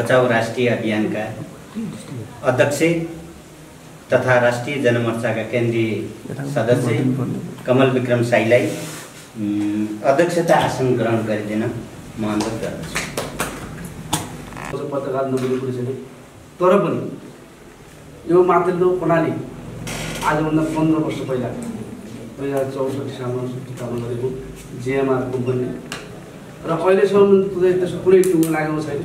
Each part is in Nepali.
बचाओ राष्ट्रिय अभियानका अध्यक्ष तथा राष्ट्रिय जनमोर्चाका केन्द्रीय सदस्य कमल विक्रम साईलाई अध्यक्षता आसन ग्रहण गरिदिन म अनुरोध गर्दछु। पत्रकार नबोलेको छैन, तर पनि यो माथिल्लो प्रणाली आजभन्दा 15 वर्ष पहिला 2064 सालमा स्थापना गरेको जिएमआर कम्पनी र अहिलेसम्म त्यसको कुनै टुङ्गो लागेको छैन।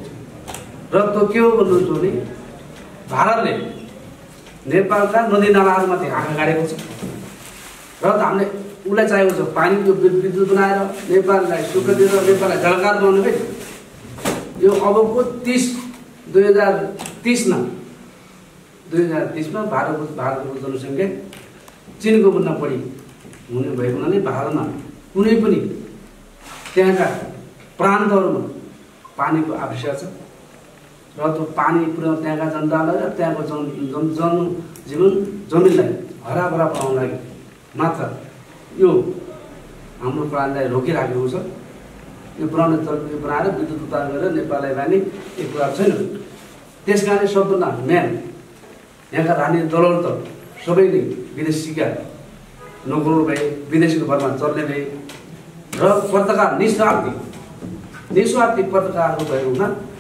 र त्यो के हो भन्नुहुन्छ भने भारतले नेपालका नदी नालाहरूमाथि आँखा गाडेको छ र हामीले उसलाई चाहिएको छ पानीको विद्युत बनाएर नेपाललाई सुख दिएर नेपाललाई जलकार बनाउने है। यो अबको 2030मा भारतको जनसङ्ख्या चीनको भन्दा बढी हुने भएको हुनाले भारतमा कुनै पनि त्यहाँका प्रान्तहरूमा पानीको आवश्यकता छ र त्यो पानी पुर्याउन त्यहाँका जनतालाई र त्यहाँको जनजीवन जमिनलाई हराभरा बनाउन लागि मात्र यो हाम्रो प्राणलाई रोकिराखेको छ। यो बनाएर विद्युत उत्पादन गरेर नेपाललाई लाने एक कुरा छैन। त्यस कारणले सबभन्दा मेन यहाँका राजनीतिक दलहरू त सबै नै विदेशीका नोकरहरू भए, विदेशीको भरमा चल्ने भए र पत्रकार निस्वार्थी पत्रकारहरू भएको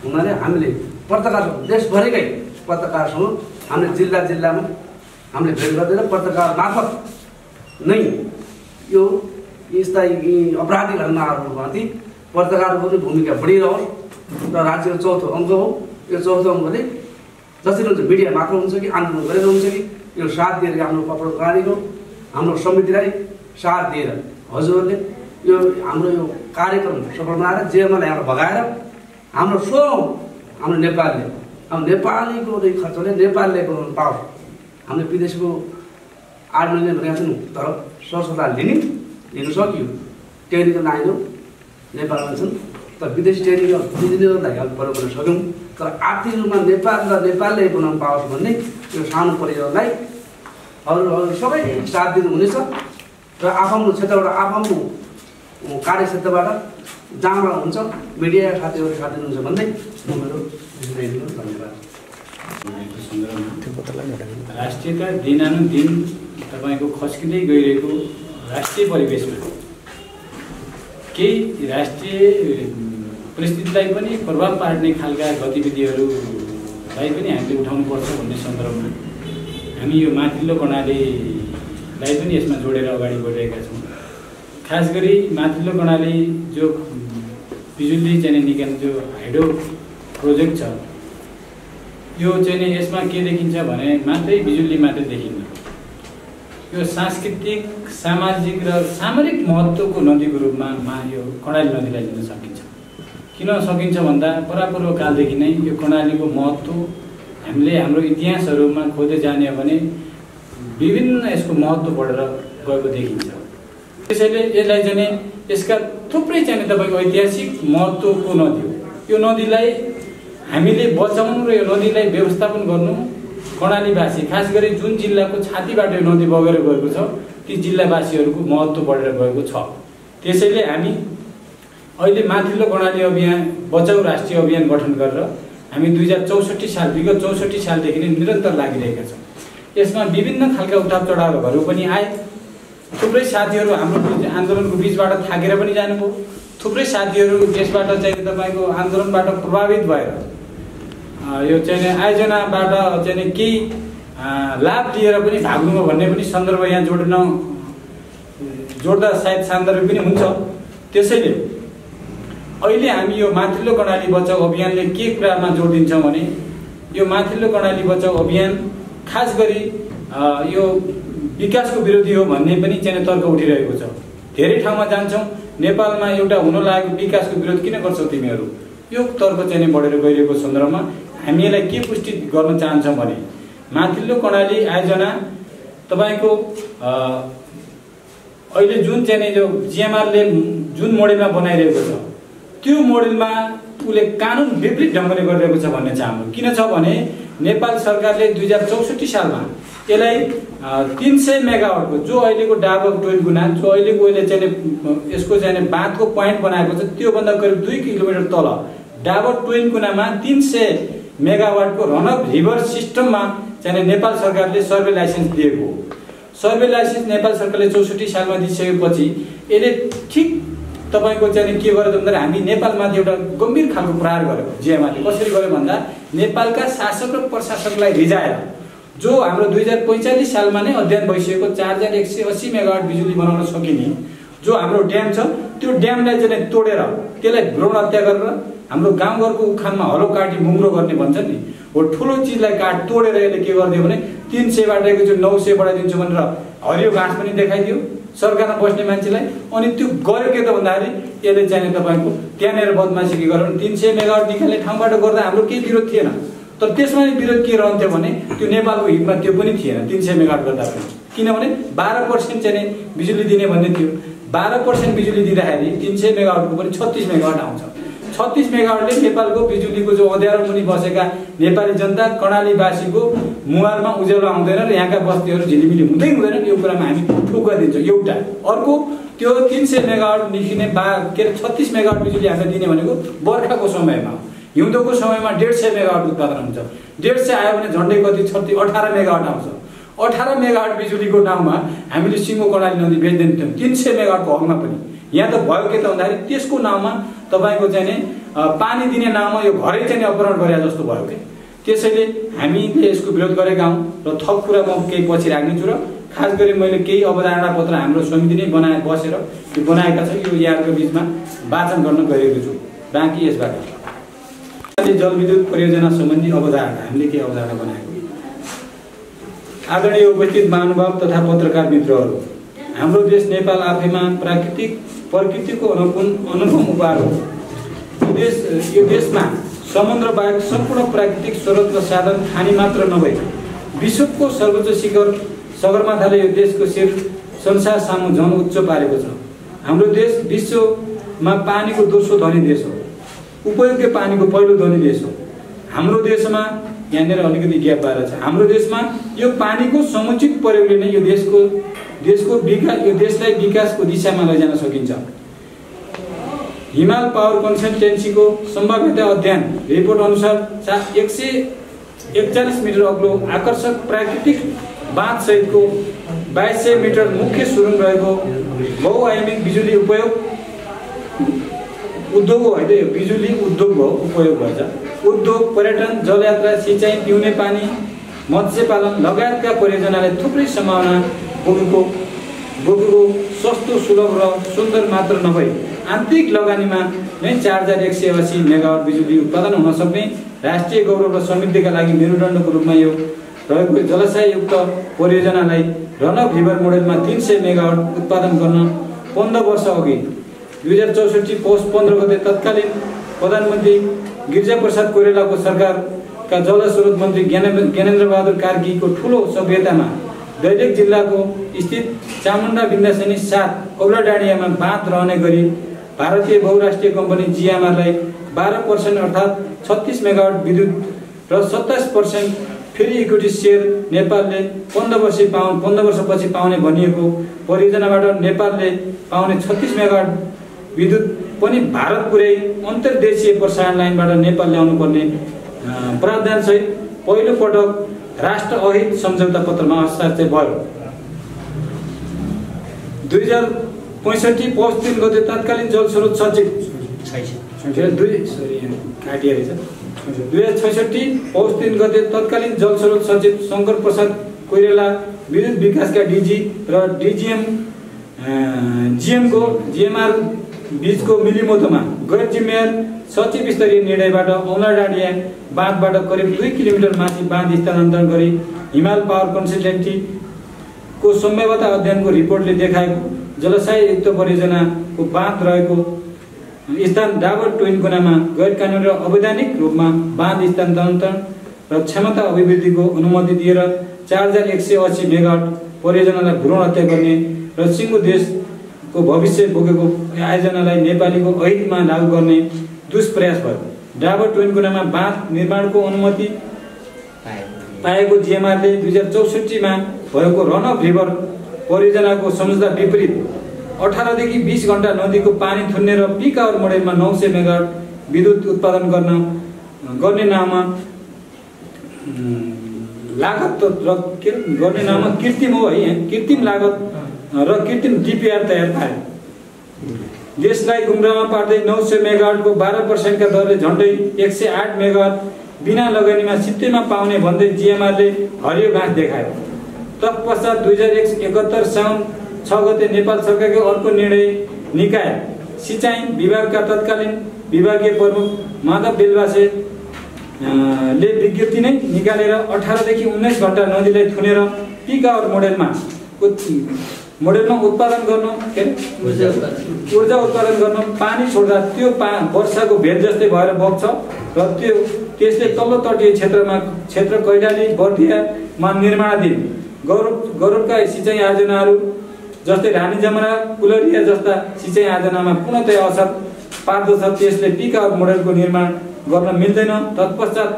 हुनाले हामीले पत्रकारसँग देशभरिकै पत्रकारसँग हामीले जिल्लामा हामीले भेट गर्दैन। पत्रकार मार्फत नै यो स्थायी अपराधी घटनाहरूमाथि पत्रकारको पनि भूमिका बढिरहोस् र राज्यको चौथो अङ्क हो। यो चौथो अङ्कले जसरी हुन्छ मिडिया मात्र हुन्छ कि आन्दोलन गरेर हुन्छ कि यो साथ दिएर हाम्रो पत्र प्रणालीको हाम्रो समितिलाई साथ दिएर हजुरहरूले यो हाम्रो यो कार्यक्रम सफल बनाएर जेएमआरलाई यहाँ भगाएर हाम्रो हाम्रो नेपालीको खर्चले नेपालले बनाउनु पाओस्। हामीले विदेशको 8 महिना भनेका छौँ, तर सरसल्लाह लिनु सकियो। टेक्निकल आएन नेपालमा छन्, तर विदेशी टेक्निकल इन्जिनियरलाई हेल्प गर्न सक्यौँ। तर आर्थिक रूपमा नेपालले बनाउनु पाओस् भन्ने यो सानो परिवारलाई अरू सबै साथ दिनुहुनेछ र आफ्नो क्षेत्रबाट आफ्नो कार्यक्षेत्रबाट जहाँबाट हुन्छ मिडिया साथीहरू साथ दिनुहुन्छ भन्दै मेरो धन्यवाद। राष्ट्रियता दिनानुदिन तपाईँको खस्किँदै गइरहेको राष्ट्रिय परिवेशमा केही राष्ट्रिय परिस्थितिलाई पनि प्रभाव पार्ने खालका गतिविधिहरूलाई पनि हामीले उठाउनुपर्छ भन्ने सन्दर्भमा हामी यो माथिल्लो कर्णालीलाई पनि यसमा जोडेर अगाडि बढिरहेका छौँ। खास गरी माथिल्लो कर्णाली जो बिजुली चाहिँ निकाल्ने जो हाइड्रो प्रोजेक्ट छ, यो चाहिँ यसमा के देखिन्छ भने मात्रै बिजुली मात्रै देखिन्न, यो सांस्कृतिक, सामाजिक र सामरिक महत्त्वको नदीको रूपमा यो कर्णाली नदीलाई लिन सकिन्छ। किन सकिन्छ भन्दा परापूर्व कालदेखि नै यो कर्णालीको महत्त्व हामीले हाम्रो इतिहासहरूमा खोज्दै जाने हो भने विभिन्न यसको महत्त्व बढेर गएको देखिन्छ। त्यसैले यसलाई चाहिँ यसका थुप्रै चाहिँ तपाईँको ऐतिहासिक महत्त्वको नदी हो। यो नदीलाई हामीले बचाउनु र यो नदीलाई व्यवस्थापन गर्नु कर्णालीवासी, खास गरी जुन जिल्लाको छातीबाट यो नदी बगेर गएको छ ती जिल्लावासीहरूको महत्त्व बढेर गएको छ। त्यसैले हामी अहिले माथिल्लो कर्णाली अभियान बचाउ राष्ट्रिय अभियान गठन गरेर हामी 2064 साल विगत 64 सालदेखि नै निरन्तर लागिरहेका छौँ। यसमा विभिन्न खालका उतार चढावहरू पनि आए। थुप्रै साथीहरू हाम्रो आन्दोलनको बिचबाट थाकेर पनि जानुभयो। थुप्रै साथीहरू यसबाट चाहिँ तपाईँको आन्दोलनबाट प्रभावित भएर यो चाहिँ आयोजनाबाट चाहिँ केही लाभ लिएर पनि भाग्नुभयो भन्ने पनि सन्दर्भ यहाँ जोड्दा सायद सान्दर्भ पनि हुन्छ। त्यसैले अहिले हामी यो माथिल्लो कर्णाली बचाउ अभियानले के कुरामा जोड दिन्छौँ भने यो माथिल्लो कर्णाली बचाउ अभियान खास गरी यो विकासको विरोधी हो भन्ने पनि चाहिँ तर्क उठिरहेको छ। धेरै ठाउँमा जान्छौँ, नेपालमा एउटा हुन लागेको विकासको विरोध किन गर्छौ तिमीहरू, यो तर्क चाहिँ बढेर गइरहेको सन्दर्भमा हामी यसलाई के पुष्टि गर्न चाहन्छौँ भने माथिल्लो कर्णाली आयोजना तपाईँको अहिले जुन चाहिँ जो जिएमआरले जुन मोडेलमा बनाइरहेको छ त्यो मोडेलमा उसले कानुन विपरीत ढङ्गले गरिरहेको छ भन्ने चाहन्छु। किन छ भने नेपाल सरकारले 2064 सालमा यसलाई 300 मेगावाटको जो अहिलेको डाबक टोइल गुना जो अहिलेको अहिले चाहिँ यसको चाहिँ बाँधको पोइन्ट बनाएको छ त्योभन्दा करिब 2 किलोमिटर तल डाबर ट्विन कुनामा 300 मेगावाटको रन अफ रिभर सिस्टममा चाहिँ नेपाल सरकारले सर्वे लाइसेन्स दिएको हो। सर्वे लाइसेन्स नेपाल सरकारले 64 सालमा दिइसकेपछि यसले ठिक तपाईको चाहिँ के गर्यो भन्दा हामी नेपालमाथि एउटा गम्भीर खालको प्रहार गर्यो। जिएमआरले कसरी गर्यो भन्दा नेपालका शासक र प्रशासकलाई रिजाएर जो हाम्रो 2045 सालमा नै अध्ययन भइसकेको 4180 मेगावाट बिजुली बनाउन सकिने जो हाम्रो ड्याम छ त्यो ड्यामलाई चाहिँ तोडेर त्यसलाई भ्रूण हत्या गरेर हाम्रो गाउँघरको उखानमा हलो काटी मुङ्ग्रो गर्ने भन्छ नि हो ठुलो चिजलाई काट तोडेर यसले के गरिदियो भने 300 बाटेको चाहिँ 900 बढाइदिन्छु भनेर हरियो घाँस पनि देखाइदियो सरकारमा बस्ने मान्छेलाई। अनि त्यो गर्यो के त भन्दाखेरि यसले चाहिँ तपाईको त्यहाँनेर बदमासी के गर्यो 300 मेगावाट निकाल्ने ठाउँबाट गर्दा हाम्रो केही विरोध थिएन। तर त्यसमा विरोध के रहन्थ्यो भने त्यो नेपालको हितमा त्यो पनि थिएन 300 मेगावाट गर्दा पनि, किनभने 12% चाहिँ बिजुली दिने भन्ने थियो। 12% बिजुली दिँदाखेरि 300 मेगावाटको पनि 36 मेगावाट आउँछ। 36 मेगावाटले नेपालको बिजुलीको जो अँध्यारो मुनि बसेका नेपाली जनता कर्णालीवासीको मुहारमा उज्यालो आउँदैन र यहाँका बस्तीहरू झिलिमिली हुँदै हुँदैन। यो कुरामा हामी ठुक्का दिन्छौँ। एउटा अर्को त्यो 300 मेगावाट निस्किने 36 मेगावाट बिजुली हामीले दिने भनेको बर्खाको समयमा हो। हिउँदोको समयमा 150 मेगावाट उत्पादन हुन्छ। 150 आयो भने झन्डै कति 18 मेगावाट आउँछ। 18 मेगावाट बिजुलीको नाउँमा हामीले सिङ्गो कर्णाली नदी बेच्दैनथ्यौँ 300 मेगावाटको हकमा पनि। यहाँ त भयो के त भन्दाखेरि त्यसको नाउँमा तपाईको चाहिँ पानी दिने नाउँमा यो घरै चाहिँ अपहरण गरे जस्तो भयो के। त्यसैले हामीले यसको विरोध गरेका हौँ र थप कुरा म केही पछि राख्नेछु र खास गरी मैले केही अवधारणा पत्र हाम्रो समिति नै बसेर यो बनाएका छ यो यहाँको बिचमा वाचन गर्न गएको छु। बाँकी यसबाट जलविद्युत परियोजना सम्बन्धी अवधारणा हामीले के अवधारणा बनाएको। आदरणीय उपस्थित महानुभाव तथा पत्रकार मित्रहरू, हाम्रो देश नेपाल आफैमा प्रकृतिको अनुपम उपहार हो। यो देशमा समुद्र बाहेक सम्पूर्ण प्राकृतिक स्रोत र साधन खानी मात्र नभई विश्वको सर्वोच्च शिखर सगरमाथाले यो देशको शिर संसार सामु झन उच्च पारेको छ। हाम्रो देश विश्वमा पानीको दोस्रो धनी देश हो, उपयोग्य पानीको पहिलो धनी देश हो। हाम्रो देशमा यहाँनिर अलिकति ग्याप भएर छ। हाम्रो देशमा यो पानीको समुचित प्रयोगले नै यो देशलाई विकासको दिशामा लैजान सकिन्छ। हिमाल पावर कन्सल्टेन्सीको सम्भाव्यता अध्ययन रिपोर्ट अनुसार 141 मिटर अग्लो आकर्षक प्राकृतिक बाँध सहितको 2200 मिटर मुख्य सुरुङ रहेको बहुआयामिक बिजुली उपयोग उद्योग हो। होइन, यो बिजुली उद्योग हो, उपयोग गर्छ। उद्योग, पर्यटन, जलयात्रा, सिँचाइ, पिउने पानी, मत्स्य पालन लगायतका परियोजनाले थुप्रै सम्भावना बोकेको सस्तो, सुलभ र सुन्दर मात्र नभई आन्तरिक लगानीमा नै 4180 मेगावाट बिजुली उत्पादन हुन सक्ने राष्ट्रिय गौरव र समृद्धिका लागि मेरुदण्डको रूपमा यो रहेको जलाशययुक्त परियोजनालाई रन अफ रिभर मोडेलमा 300 मेगावाट उत्पादन गर्न 15 वर्ष अघि 2064 पौष 15 गते तत्कालीन प्रधानमन्त्री गिरिजाप्रसाद कोइरालाको सरकारका जलस्रोत मन्त्री ज्ञानेन्द्र बहादुर कार्कीको ठुलो सभ्यतामा दैलेख जिल्लाको स्थित चामुण्डा विन्ध्यासनी 7 औलाडाँडियामा बाँध रहने गरी भारतीय बहुराष्ट्रिय कम्पनी जिएमआरलाई 12% अर्थात् 36 मेगावाट विद्युत र 27% फेरि इक्विटी सेयर नेपालले 15 वर्षपछि पाउने भनिएको परियोजनाबाट नेपालले पाउने 36 मेगावाट विद्युत पनि भारत पुरै अन्तर्देशीय प्रसारण लाइनबाट नेपाल ल्याउनु पर्ने प्रावधानसहित पहिलो पटक राष्ट्र अहित सम्झौता पत्रमा हस्ताक्षर भयो। 2065 पौष 3 गते तत्कालीन जलस्रोत सचिव 2066 पौष 3 गते तत्कालीन जलस्रोत सचिव शङ्कर प्रसाद कोइराला विद्युत विकासका डिजी र जिएमआर बीचको मिलिमोतोमा गैर जिम्मेवार सचिव स्तरीय निर्णयबाट औलाडाँडिया बाँधबाट करिब 2 किलोमिटर माथि बाँध स्थानान्तरण गरी हिमाल पावर कन्सल्टेन्सीको सम्भाव्यता अध्ययनको रिपोर्टले देखाएको जलाशययुक्त परियोजनाको बाँध रहेको स्थान डाबर ट्विन कुनामा गैर कानुनी र अवैधानिक रूपमा बाँध स्थानान्तरण र क्षमता अभिवृद्धिको अनुमति दिएर 4180 मेगावाट परियोजनालाई भ्रूण हत्या गर्ने र सिङ्गो देशको भविष्य बोकेको आयोजनालाई नेपालीको अहितमा लागू गर्ने दुष्प्रयास भयो। डाबर ट्विन कुनामा बाँध निर्माणको अनुमति पाएको जिएमआरले 2064 मा भएको रन अफ रिभर परियोजनाको सम्झौता विपरीत 18 देखि 20 घण्टा नदीको पानी थुन्ने र पिक आवर मोडेलमा 900 मेगावाट विद्युत उत्पादन गर्ने नाममा लागत गर्ने नाममा कृत्रिम हो है, कृत्रिम लागत र कृत्रिम डिपिआर तयार पार्यो। देशलाई गुमराहमा पार्दै 900 मेगावाटको 12% का दरले झन्डै 108 मेगावाट बिना लगानीमा सित्तैमा पाउने भन्दै जिएमआरले हरियो घाँस देखायो। तत्पश्चात 2071 साउन 6 गते नेपाल सरकारको अर्को निर्णय निकाय सिँचाइ विभागका तत्कालीन विभागीय प्रमुख माधव बेलवासे ले विज्ञप्ति नै निकालेर 18 देखि 19 घण्टा नदीलाई थुनेर पिक आवर मोडेलमा उत्पादन गर्न ऊर्जा उत्पादन गर्न पानी छोड्दा त्यो वर्षाको भेद जस्तै भएर बग्छ र त्यसले तल्लो तटीय क्षेत्र कैलाली बर्दियामा निर्माणाधीन गौरवका सिँचाइ आयोजनाहरू जस्तै रानी जमुना कुलरिया जस्ता सिँचाइ आयोजनामा पूर्णतया असर पार्दछ। त्यसले पिक आवर मोडेलको निर्माण गर्न मिल्दैन। तत्पश्चात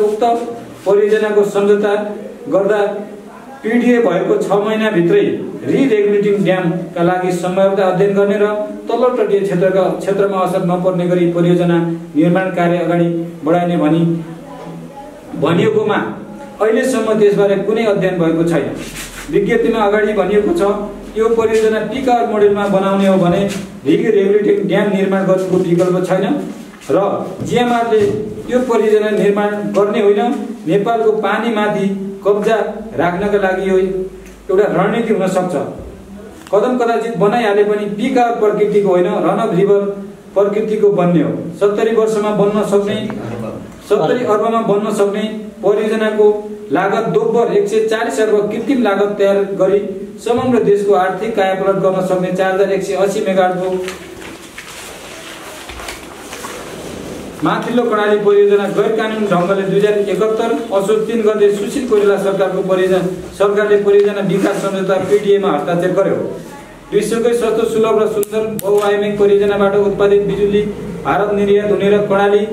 उक्त परियोजनाको सम्झौता गर्दा पीडीए भएको 6 महिनाभित्रै रिरेगुलेटिङ ड्यामका लागि सम्भाव्यता अध्ययन गर्ने र तल्लो तटीय क्षेत्रमा असर नपर्ने गरी परियोजना निर्माण कार्य अगाडि बढाइने भनिएकोमा अहिलेसम्म त्यसबारे कुनै अध्ययन भएको छैन। विज्ञप्तिमा अगाडि भनिएको छ यो परियोजना पिक आवर मोडेलमा बनाउने हो भने रिरेगुलेटिङ ड्याम निर्माण गर्नुको विकल्प छैन र जिएमआरले यो परियोजना निर्माण गर्ने होइन, नेपालको पानीमाथि कब्जा राख्नका लागि यो एउटा रणनीति हुन सक्छ। कदम कदाचित बनाइहाले पनि पिक आवर प्रकृतिको होइन, रन अफ रिभर प्रकृतिको बन्ने हो। 70 अर्बमा बन्न सक्ने परियोजनाको लागत दोब्बर 140 अर्ब कृत्रिम लागत तयार गरी समग्र देशको आर्थिक कायापलट गर्न सक्ने 4180 मेगावाटको माथिल्लो कर्णाली परियोजना गैर कानुनी ढङ्गले 2071 असोज 3 गते सुशील कोइराला सरकारले परियोजना विकास सम्झौता पीडीएमा हस्ताक्षर गर्यो। विश्वकै सस्तो सुलभ र सुन्दर बहुआयामिक परियोजनाबाट उत्पादित बिजुली भारत निर्यात हुने र कर्णाली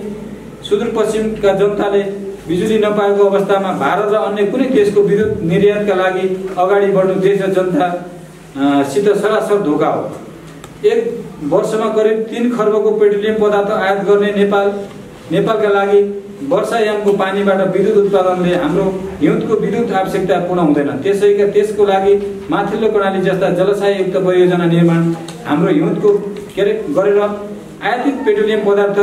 सुदूरपश्चिमका जनताले बिजुली नपाएको अवस्थामा भारत र अन्य कुनै देशको विद्युत निर्यातका लागि अगाडि बढ्नु देश र जनतासित सरासर धोका हो। एक वर्षमा करिब 3 खर्बको पेट्रोलियम पदार्थ आयात गर्ने नेपालका लागि वर्षायामको पानीबाट विद्युत उत्पादनले हाम्रो हिउँदको विद्युत आवश्यकता पूर्ण हुँदैन। त्यसको लागि माथिल्लो कर्णाली जस्ता जलाशययुक्त परियोजना निर्माण हाम्रो हिउँदको गरेर आयातित पेट्रोलियम पदार्थ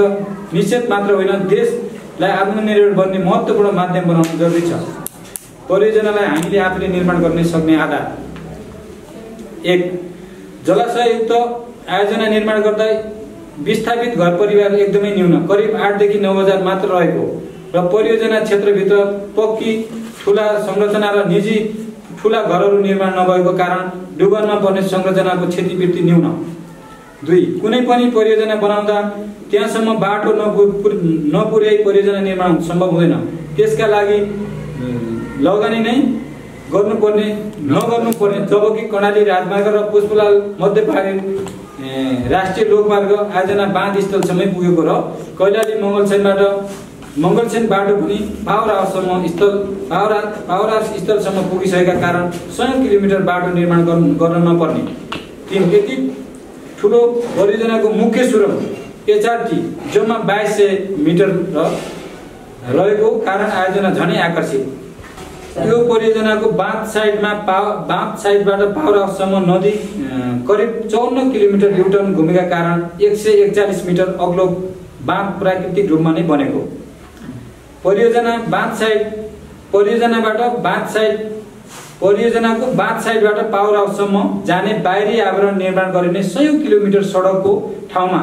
निश्चित मात्र होइन, देशलाई आत्मनिर्भर बन्ने महत्त्वपूर्ण माध्यम बनाउनु जरुरी छ। परियोजनालाई हामीले आफूले निर्माण गर्न सक्ने आधार 1 जलाशययुक्त आयोजना निर्माण गर्दा विस्थापित घर परिवार एकदमै न्यून, करिब 8 देखि 9000 मात्र रहेको र परियोजना क्षेत्रभित्र पक्की ठूला संरचना र निजी ठूला घरहरू निर्माण नभएको कारण डुबनमा पर्ने संरचनाको क्षतिपूर्ति न्यून। 2 कुनै पनि परियोजना बनाउँदा त्यहाँसम्म बाटो नपुर्याई परियोजना निर्माण सम्भव हुँदैन। त्यसका लागि लगानी नै नगर्नुपर्ने, जबकि कर्णाली राजमार्ग र पुष्पलाल मध्यपारी राष्ट्रिय लोकमार्ग आयोजना बाँध स्थलसम्मै पुगेको र कैलाली मङ्गलसेन बाटो पनि पावरहाउस स्थलसम्म पुगिसकेका कारण 100 किलोमिटर बाटो निर्माण गर्न नपर्ने। 3 यति ठुलो परियोजनाको मुख्य सुरुङ एचआरटी जम्मा 2200 मिटर रहेको कारण आयोजना झनै आकर्षित। यो परियोजनाको बाँध साइडबाट पावर हाउससम्म नदी करिब 54 किलोमिटर युटर्न घुमेका कारण 141 मिटर अग्लो बाँध प्राकृतिक रूपमा नै बनेको। परियोजनाको बाँध साइडबाट पावर हाउससम्म जाने बाहिरी आवरण निर्माण गरिने 100 किलोमिटर सडकको ठाउँमा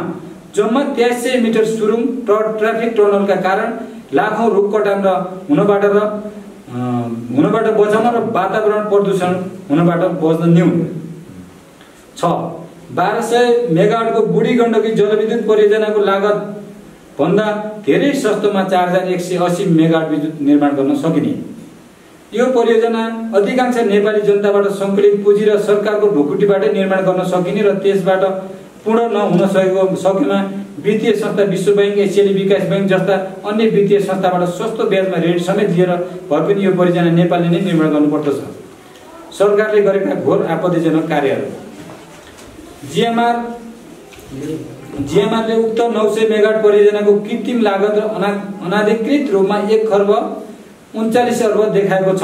जम्मा 83 मिटर सुरुङ ट्राफिक टनलका कारण लाखौं रुख कटान हुनबाट बचाउन र वातावरण प्रदूषण हुनबाट बच्न न्यून। 6 1200 मेगावाटको बुढी गण्डकी जलविद्युत परियोजनाको लागत भन्दा धेरै सस्तोमा 4180 मेगावाट विद्युत निर्माण गर्न सकिने। यो परियोजना अधिकांश नेपाली जनताबाट सङ्कलित पुँजी र सरकारको ढुकुटीबाटै निर्माण गर्न सकिने र त्यसबाट पूर्ण नहुन सकेमा वित्तीय संस्था विश्व बैंक, एसियाली विकास बैंक जस्ता अन्य वित्तीय संस्थाबाट सस्तो ब्याजमा ऋण समेत दिएर भए पनि यो परियोजना नेपालले नै निर्माण गर्नुपर्दछ। सरकारले गरेका घोर आपत्तिजनक कार्यहरू। जिएमआर जिएमआरले उक्त 900 मेगावाट परियोजनाको कृत्रिम लागत र अनाधिकृत रूपमा 1 खर्ब 39 अर्ब देखाएको छ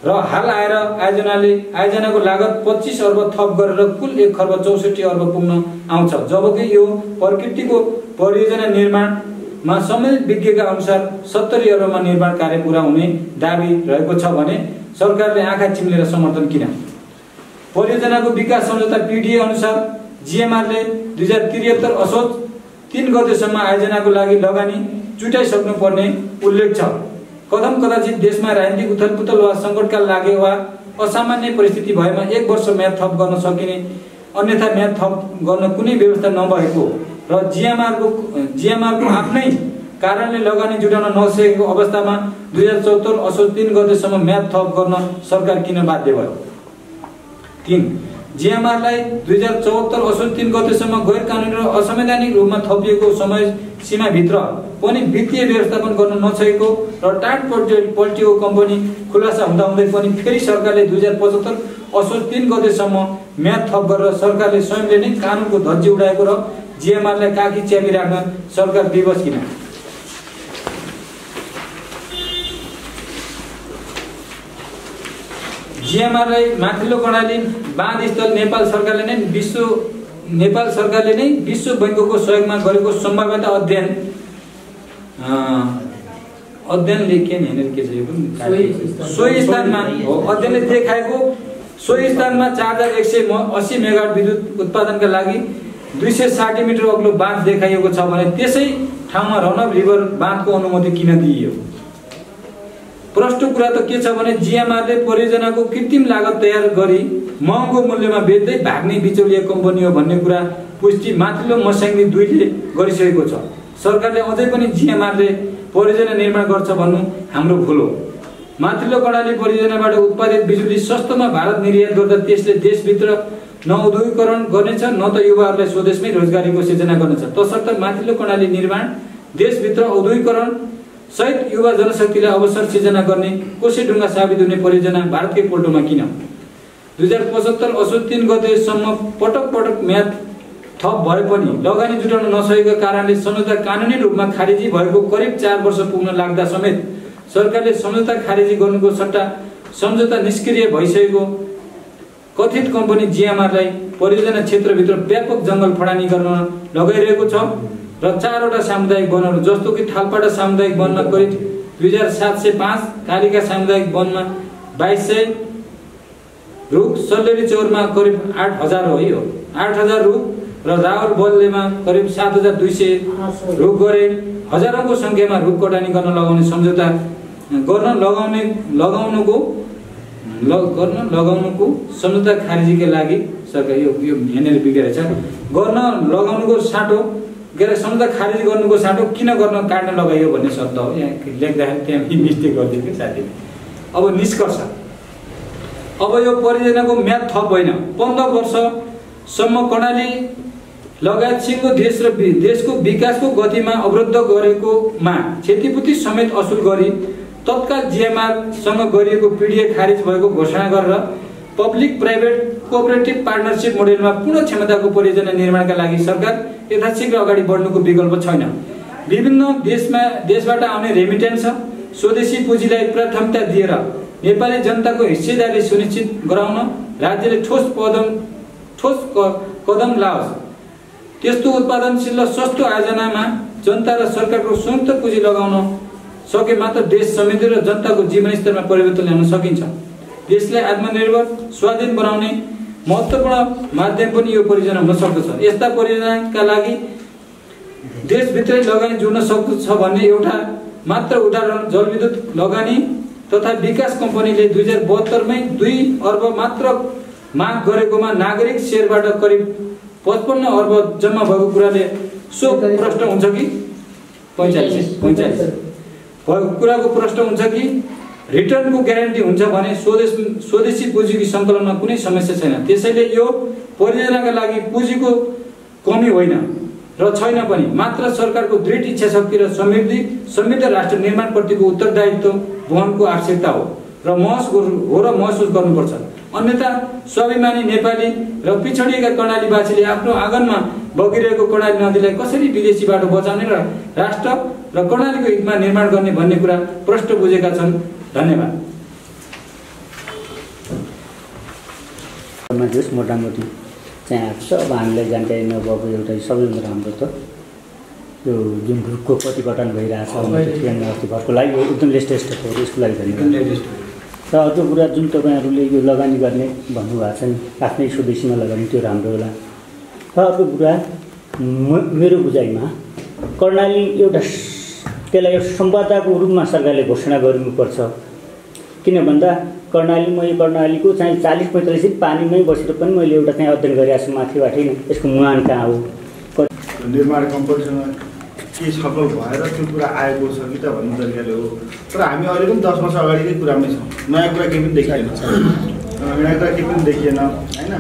र हाल आयोजनाको लागत 25 अर्ब थप गरेर कुल 1 खर्ब 64 अर्ब पुग्न आउँछ। जबकि यो प्रकृतिको परियोजना निर्माणमा सम्बन्धित विज्ञका अनुसार 70 अर्बमा निर्माण कार्य पूरा हुने दाबी रहेको छ भने सरकारले आँखा चिम्लेर समर्थन किन? परियोजनाको विकास सम्झौता पीडीए अनुसार जिएमआरले 2073 असोज 3 गतेसम्म आयोजनाको लागि लगानी जुटाइसक्नु पर्ने उल्लेख छ। कदाचित देशमा राजनीतिक उथलपुथल वा सङ्कटकाल लागे वा असामान्य परिस्थिति भएमा 1 वर्ष म्याद थप गर्न सकिने, अन्यथा म्याद थप गर्न कुनै व्यवस्था नभएको र जिएमआरको आफ्नै कारणले लगानी जुटाउन नसकेको अवस्थामा 2074 असोज 3 गतेसम्म म्याद थप गर्न सरकार किन बाध्य भयो? 3. जिएमआरलाई 2074 असोज 3 गतेसम्म गैर कानुनी र असंवैधानिक रूपमा थपिएको समय सीमाभित्र पनि वित्तीय व्यवस्थापन गर्न नसकेको र टाट पल्टिएको कम्पनी खुलासा हुँदाहुँदै पनि फेरि सरकारले 2075 असोज 3 गतेसम्म म्याद थप गरेर सरकारले स्वयंले नै कानुनको धज्जी उडाएको र जिएमआरलाई काखी च्यापी राख्न सरकार विवश किन? जिएमआरलाई माथिल्लो कर्णाली बाँध स्थल नेपाल सरकारले नै विश्व बैंकको सहयोगमा गरेको सम्भाव्यता अध्ययनले के हैन के छ यो पनि सोही स्थानमा हो। अध्ययनले देखाएको सोही स्थानमा 4180 मेगावाट विद्युत उत्पादनका लागि 260 मिटर अग्लो बाँध देखाइएको छ भने त्यसै ठाउँमा रनअप रिभर बाँधको अनुमति किन दिइयो? प्रश्न कुरा त के छ भने जिएमआरले परियोजनाको कृत्रिम लागत तयार गरी महँगो मूल्यमा बेच्दै भाग्ने बिचौलिया कम्पनी हो भन्ने कुरा पुष्टि माथिल्लो मस्याङदी 2 ले गरिसकेको छ। सरकारले अझै पनि जिएमआरले परियोजना निर्माण गर्छ भन्नु हाम्रो भुल हो। माथिल्लो कर्णाली परियोजनाबाट उत्पादित बिजुली सस्तोमा भारत निर्यात गर्दा त्यसले देशभित्र न उद्योगीकरण गर्नेछ न त युवाहरूलाई स्वदेशमै रोजगारीको सिर्जना गर्नेछ। तसर्थ माथिल्लो कर्णाली निर्माण देशभित्र औद्योगिकरण सहित युवा जनशक्तिलाई अवसर सिर्जना गर्ने कोसेढुङ्गा साबित हुने परियोजना भारतकै पोल्टोमा किन? 2075 असोज 3 गतेसम्म पटक म्याद थप भए पनि लगानी जुटाउन नसकेको कारणले सम्झौता कानुनी रूपमा खारेजी भएको करिब 4 वर्ष पुग्न लाग्दा समेत सरकारले सम्झौता खारेजी गर्नुको सट्टा सम्झौता निष्क्रिय भइसकेको कथित कम्पनी जिएमआरलाई परियोजना क्षेत्रभित्र व्यापक जंगल फडानी गर्न लगाइरहेको छ र 4 वटा सामुदायिक वनहरू जस्तो कि थालपाटा सामुदायिक वनमा करिब 2705, कालिका सामुदायिक वनमा 2200 रुख, सल्लेरी चौरमा करिब 8000 हो यो 8000 रुख र रावल बल्लेमा करिब 7200 रुख गरे हजारौंको संख्यामा रुख कटानी गर्न लगाउने सम्झौता गर्न लगाउनुको सम्झौता खारेजीका लागि सरकार यो हेनेर बिग्रेछ गर्न लगाउनुको साटो गरे सम्झौता खारेज गर्नुको साटो किन गर्न काट्न लगाइयो भन्ने शब्द हो। यहाँ लेख्दाखेरि त्यहाँ मिस्टेक गरिदिएको साथीले। अब निष्कर्ष, अब यो परियोजनाको म्याद थप होइन, 15 वर्षसम्म कर्णाली लगायत सिङ्गो देश र देशको विकासको गतिमा अवरुद्ध गरेकोमा क्षतिपूर्ति समेत असुल गरी तत्काल जिएमआरसँग गरिएको पीडीए खारेज भएको घोषणा गरेर पब्लिक प्राइभेट कोअपरेटिभ पार्टनरशिप मोडेलमा पूर्ण क्षमताको परियोजना निर्माणका लागि सरकार यथाशीघ्र अगाडि बढ्नुको विकल्प छैन। विभिन्न देशबाट आउने रेमिटेन्स स्वदेशी पुँजीलाई प्राथमिकता दिएर नेपाली जनताको हिस्सेदारी सुनिश्चित गराउन राज्यले ठोस कदम लाओस्। त्यस्तो उत्पादनशील र सस्तो आयोजनामा जनता र सरकारको संयुक्त पुँजी लगाउन सके मात्र देश समृद्धि र जनताको जीवनस्तरमा परिवर्तन ल्याउन सकिन्छ। देशलाई आत्मनिर्भर स्वाधीन बनाउने महत्त्वपूर्ण माध्यम पनि यो परियोजना हुन सक्दछ। यस्ता परियोजनाका लागि देशभित्रै लगानी जोड्न सक्छ भन्ने एउटा मात्र उदाहरण जलविद्युत लगानी तथा विकास कम्पनीले 2072 मै 2 अर्ब मात्र माग गरेकोमा नागरिक शेयरबाट करिब 55 अर्ब जम्मा भएको कुराले सो प्रश्न हुन्छ कि 45 कुराको प्रश्न हुन्छ कि रिटर्नको ग्यारेन्टी हुन्छ भने स्वदेशी पुँजीको सङ्कलनमा कुनै समस्या छैन। त्यसैले यो परियोजनाका लागि पुँजीको कमी होइन र छैन पनि, मात्र सरकारको दृढ इच्छा शक्ति र समृद्ध राष्ट्र निर्माणप्रतिको उत्तरदायित्व वहनको आवश्यकता हो र महसुस गर्नुपर्छ। अन्यथा स्वाभिमानी नेपाली र पिछडिएका कर्णालीवासीले आफ्नो आँगनमा बगिरहेको कर्णाली नदीलाई कसरी विदेशी बाटो बचाउने र राष्ट्र र कर्णालीको हितमा निर्माण गर्ने भन्ने कुरा प्रष्ट बुझेका छन्। धन्यवाद। जस मोटामोटी चाहिँ आएको छ। अब हामीलाई जानकारी नभएको एउटा सबैभन्दा राम्रो त यो जुन ग्रुपको प्रतिघटन भइरहेछ अस्ति भर्खरको लागि यो एकदम लेटेस्ट हो, यसको लागि धन्यवाद। र अर्को कुरा जुन तपाईँहरूले यो लगानी गर्ने भन्नुभएको छ नि आफ्नै स्वदेशीमा लगानी, त्यो राम्रो होला। र अर्को कुरा मेरो बुझाइमा कर्णाली एउटा त्यसलाई एउटा सम्पदाको रूपमा सरकारले घोषणा गर्नुपर्छ। किन भन्दा कर्णालीको चाहिँ 40-45 दिन पानीमै बसेर पनि मैले एउटा चाहिँ अध्ययन गरिरहेको छु माथिबाटै नै, यसको मुहान कहाँ हो। निर्माण कम्पनीसँग के छलफल भएर त्यो कुरा आएको छ कि त भन्ने तरिकाले हो। तर हामी अहिले पनि 10 वर्ष अगाडिकै कुरामै छौँ, नयाँ कुरा केही पनि देखिएन, नयाँ कुरा केही पनि देखिएन होइन।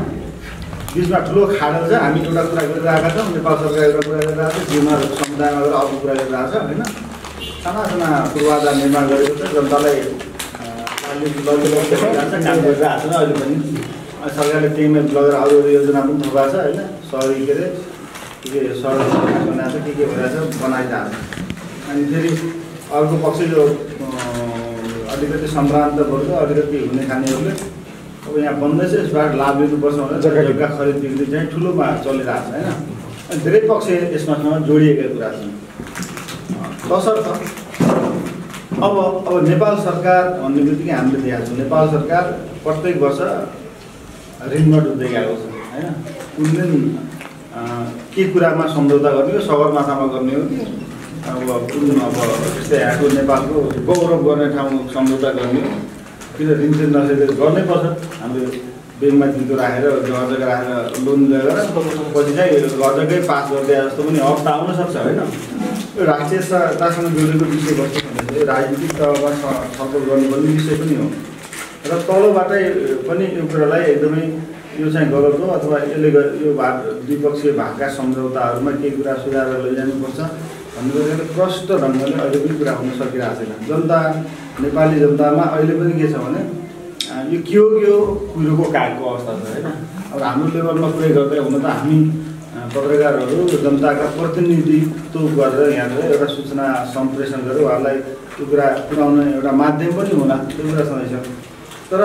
बिचमा ठुलो खाडल छ। हामी एउटा कुरा गरिरहेका छौँ, नेपाल सरकार एउटा कुरा गरिरहेको छ, जिम्मा समुदायमा गएर अर्को कुरा गरिरहेको छ होइन। साना साना पूर्वाधार निर्माण गरेको छ, जनतालाई काम गरिरहेको छ। अहिले पनि सरकारले त्यहीमा लगेर अरू योजना पनि थपाएको छ होइन। सहरी के अरे सडक बनाएको छ, के भइरहेको छ बनाइरहेको छ। अनि फेरि अर्को पक्ष यो अलिकति सम्भ्रान्त वर्ग, अलिकति हुने खानेहरूले अब यहाँ बन्दैछ, यसबाट लाभ लिनुपर्छ भनेर जग्गा खरिद बिक्री चाहिँ ठुलोमा चलिरहेको छ होइन। अनि धेरै पक्ष यसमा जोडिएका कुरा छन्। तसर्थ अब नेपाल सरकार भन्ने बित्तिकै हामीले देखाएको छौँ, नेपाल सरकार प्रत्येक वर्ष ऋणमा डुब्दै गएको छ होइन। कुन दिन के कुरामा सम्झौता गर्ने हो, सगरमाथामा गर्ने हो कि अब जस्तै यहाँको नेपालको गौरव गर्ने ठाउँ सम्झौता गर्ने हो कि त ऋण चाहिँ नसकेर गर्नै पर्छ। हामीले ब्याङ्कमा दिएको राखेर जग्गा राखेर लोन लिएर पछि चाहिँ जग्गै पास गरिदिए जस्तो पनि अवस्था आउन सक्छ होइन। यो राष्ट्रियतासँग जोडिएको विषयवस्तु भनेको राजनीतिक तहमा छलफल गर्नुपर्ने विषय पनि हो। र तलबाटै पनि यो कुरालाई एकदमै यो चाहिँ गलत हो अथवा यसले यो द्विपक्षीय भागका सम्झौताहरूमा केही कुरा सुधारेर लैजानुपर्छ भन्ने कुराले प्रष्ट ढङ्गले अहिले पनि कुरा हुन सकिरहेको छैन। जनता नेपाली जनतामा अहिले पनि के छ भने यो के हो कुरोको कागको अवस्था छ होइन। अब हाम्रो लेभलमा कुरै गर्दै हुन त हामी पत्रकारहरू जनताका प्रतिनिधित्व गरेर यहाँ एउटा सूचना सम्प्रेषण गरेर उहाँलाई त्यो कुरा पुर्याउने एउटा माध्यम पनि होला, त्यो कुरा सधैँ छ। तर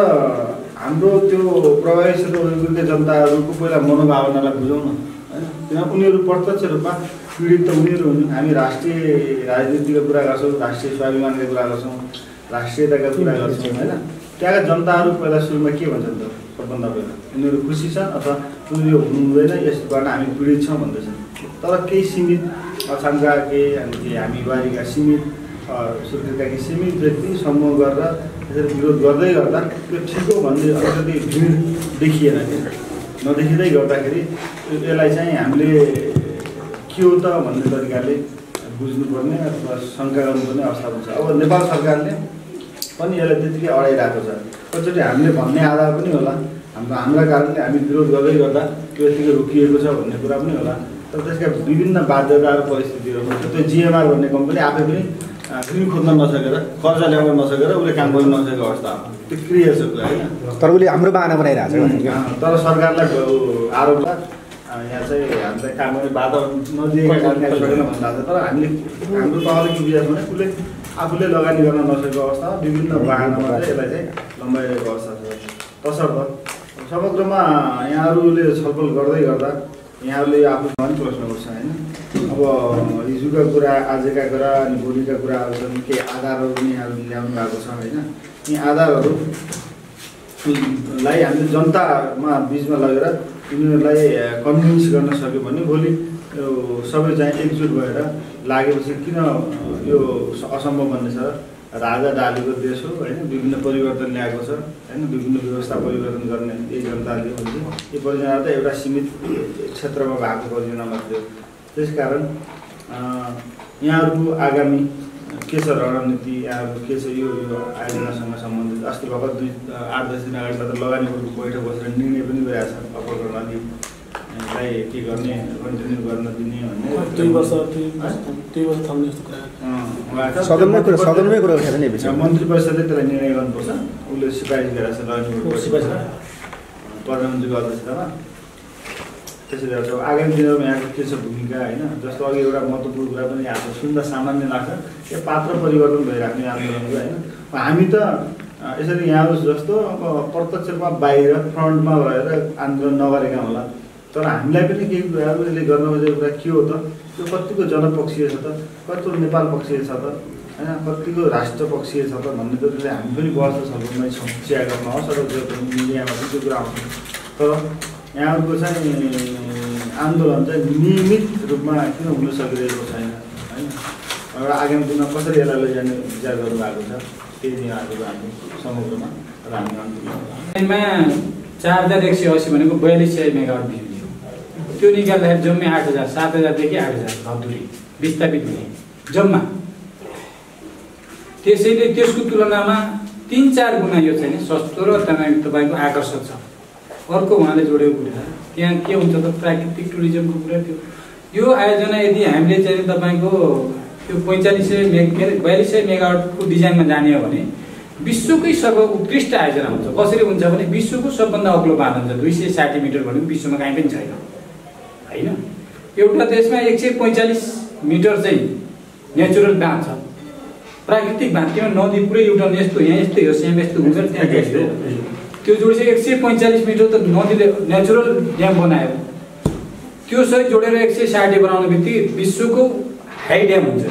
हाम्रो त्यो प्रभावित वैकल्पिक जनताहरूको पहिला मनोभावनालाई बुझाउन होइन। किन उनीहरू प्रत्यक्ष रूपमा पीडित त उनीहरू हुन्। हामी राष्ट्रिय राजनीतिको कुरा गर्छौँ, राष्ट्रिय स्वाभिमानको कुरा गर्छौँ, राष्ट्रियताका कुरा गर्छौँ होइन। त्यहाँका जनताहरू पहिला सुरुमा के भन्छन् त, सबभन्दा पहिला उनीहरू खुसी छन् अथवा उनीहरू हुनु हुँदैन, यसबाट हामी पीडित छौँ भन्दैछन्। तर केही सीमित अछामका केही हामी बारीका सीमित सुर्खेतका केही सीमित व्यक्ति समूह गरेर त्यसरी विरोध गर्दै गर्दा त्यो ठिक हो भन्ने अलिकति भिड देखिएन। नदेखिँदै गर्दाखेरि यसलाई चाहिँ हामीले के हो त भन्ने तरिकाले बुझ्नुपर्ने अथवा शङ्का गर्नुपर्ने अवस्था हुन्छ। अब नेपाल सरकारले पनि यसलाई त्यतिकै अडाइरहेको छ। कतिचोटि हामीले भन्ने आधार पनि होला, हाम्रा कारणले हामी विरोध गर्दै गर्दा त्यो यतिकै रोकिएको छ भन्ने कुरा पनि होला। तर त्यसका विभिन्न बाध्यता र परिस्थितिहरू हुन्छ। त्यो जिएमआर भन्ने कम्पनी आफै पनि ऋण खोज्न नसकेर, कर्जा ल्याउन नसकेर उसले काम गर्न नसकेको अवस्था हो। त्यो क्लियर छ कुरा होइन। तर उसले हाम्रो बाहना बनाइरहेको छ। तर सरकारलाई आरोप यहाँ चाहिँ हामीलाई काम गर्ने बाधा नदिएका कारणले छोडेन भन्दा छ। तर हामीले हाम्रो तहले के बुझाएको भने उसले आफूले लगानी गर्न नसकेको अवस्थामा विभिन्न बाहनामा चाहिँ यसलाई चाहिँ लम्बाइरहेको अवस्था छ। तसर्थ समग्रमा यहाँहरूले छलफल गर्दै गर्दा यहाँहरूले आफ्नो पनि प्रश्न गर्छ होइन। अब हिजोका कुरा, आजका कुरा अनि भोलिका कुराहरू छन्, केही आधारहरू पनि यहाँहरू ल्याउनु भएको छ होइन। यी आधारहरूलाई हामीले जनतामा बिचमा लगेर उनीहरूलाई कन्भिन्स गर्न सक्यो भने भोलि यो सबै चाहिँ एकजुट भएर लागेपछि किन यो असम्भव भन्ने छ। राजा डालीको देश हो होइन, विभिन्न परिवर्तन ल्याएको छ होइन, विभिन्न व्यवस्था परिवर्तन गर्ने यही जनताले हुन्छ। यो परियोजना त एउटा सीमित क्षेत्रमा भएको परियोजना मात्रै हो। त्यसकारण यहाँहरूको आगामी के छ रणनीति, यहाँहरूको के छ यो आयोजनासँग सम्बन्धित। अस्ति भर्खर 8-10 दिन अगाडि मात्र लगानीहरूको बैठक बसेर निर्णय पनि गरिरहेको छ अप्पर कर्णालीलाई के गर्ने, कन्टिन्यू गर्न दिने भन्ने। सदनमै कुरा उठाएको छ नि। मन्त्री परिषदले त्यसलाई निर्णय गर्नुपर्छ। उसले सिफारिस गरेको छ लगानीको प्रधानमन्त्रीको अध्यक्षतामा। त्यसरी गर्छ। आगामी दिनमा यहाँको के छ भूमिका होइन, जस्तो अघि एउटा महत्त्वपूर्ण कुरा पनि आएको सुन्दा सामान्य लाग्छ यो पात्र परिवर्तन भइराख्ने आन्दोलनको होइन। हामी त यसरी यहाँहरू जस्तो अब प्रत्यक्ष रूपमा बाहिर फ्रन्टमा भएर आन्दोलन नगरेका होला, तर हामीलाई पनि केही कुराहरू यसले गर्न खोजेको कुरा के हो त, त्यो कतिको जनपक्षीय छ त, कतिको नेपाल पक्षीय छ त होइन, कतिको राष्ट्र पक्षीय छ त भन्ने कुराले हामी पनि बढ्छ छलफलमै छौँ। चिया गर्न होस् अथवा मिडियामा पनि त्यो कुरा आउँछ। तर यहाँहरूको चाहिँ आन्दोलन चाहिँ नियमित रूपमा किन हुन सकिरहेको छैन होइन, र आगामी दिनमा कसरी यसलाई लैजाने विचार गर्नुभएको छ त्यही दिनहरूको हामी समग्रमा र हामी अन्तिममा 4180 भनेको 4200 मेगावाट बिजुली हो। त्यो निकाल्दाखेरि जम्मै 8000 7000 देखि 8000 घरधुरी विस्थापित हुने जम्मा। त्यसैले त्यसको तुलनामा 3-4 गुणा यो चाहिँ सस्तो र तपाईँको आकर्षक छ। अर्को उहाँले जोडेको कुरा त्यहाँ के हुन्छ त प्राकृतिक टुरिज्मको कुरा थियो। यो आयोजना यदि हामीले चाहिँ तपाईँको त्यो 4200 मेगावाटको डिजाइनमा जाने हो भने विश्वकै सर्वोत्कृष्ट आयोजना हुन्छ। कसरी हुन्छ भने विश्वको सबभन्दा अग्लो बाँध हुन्छ 260 मिटर भनेको विश्वमा कहीँ पनि छैन होइन। एउटा देशमा 145 मिटर चाहिँ नेचुरल बाँध छ, प्राकृतिक बाँध। किन नदी पुरै एउटा यस्तो यहाँ यस्तै हो सेम यस्तो हुन्छ त्यहाँ त्यस्तो त्यो जोडेर 145 मिटर त नदीले नेचुरल ड्याम बनायो। त्यो सहित जोडेर 160 बनाउने बित्तिकै विश्वको हाई ड्याम हुन्छ।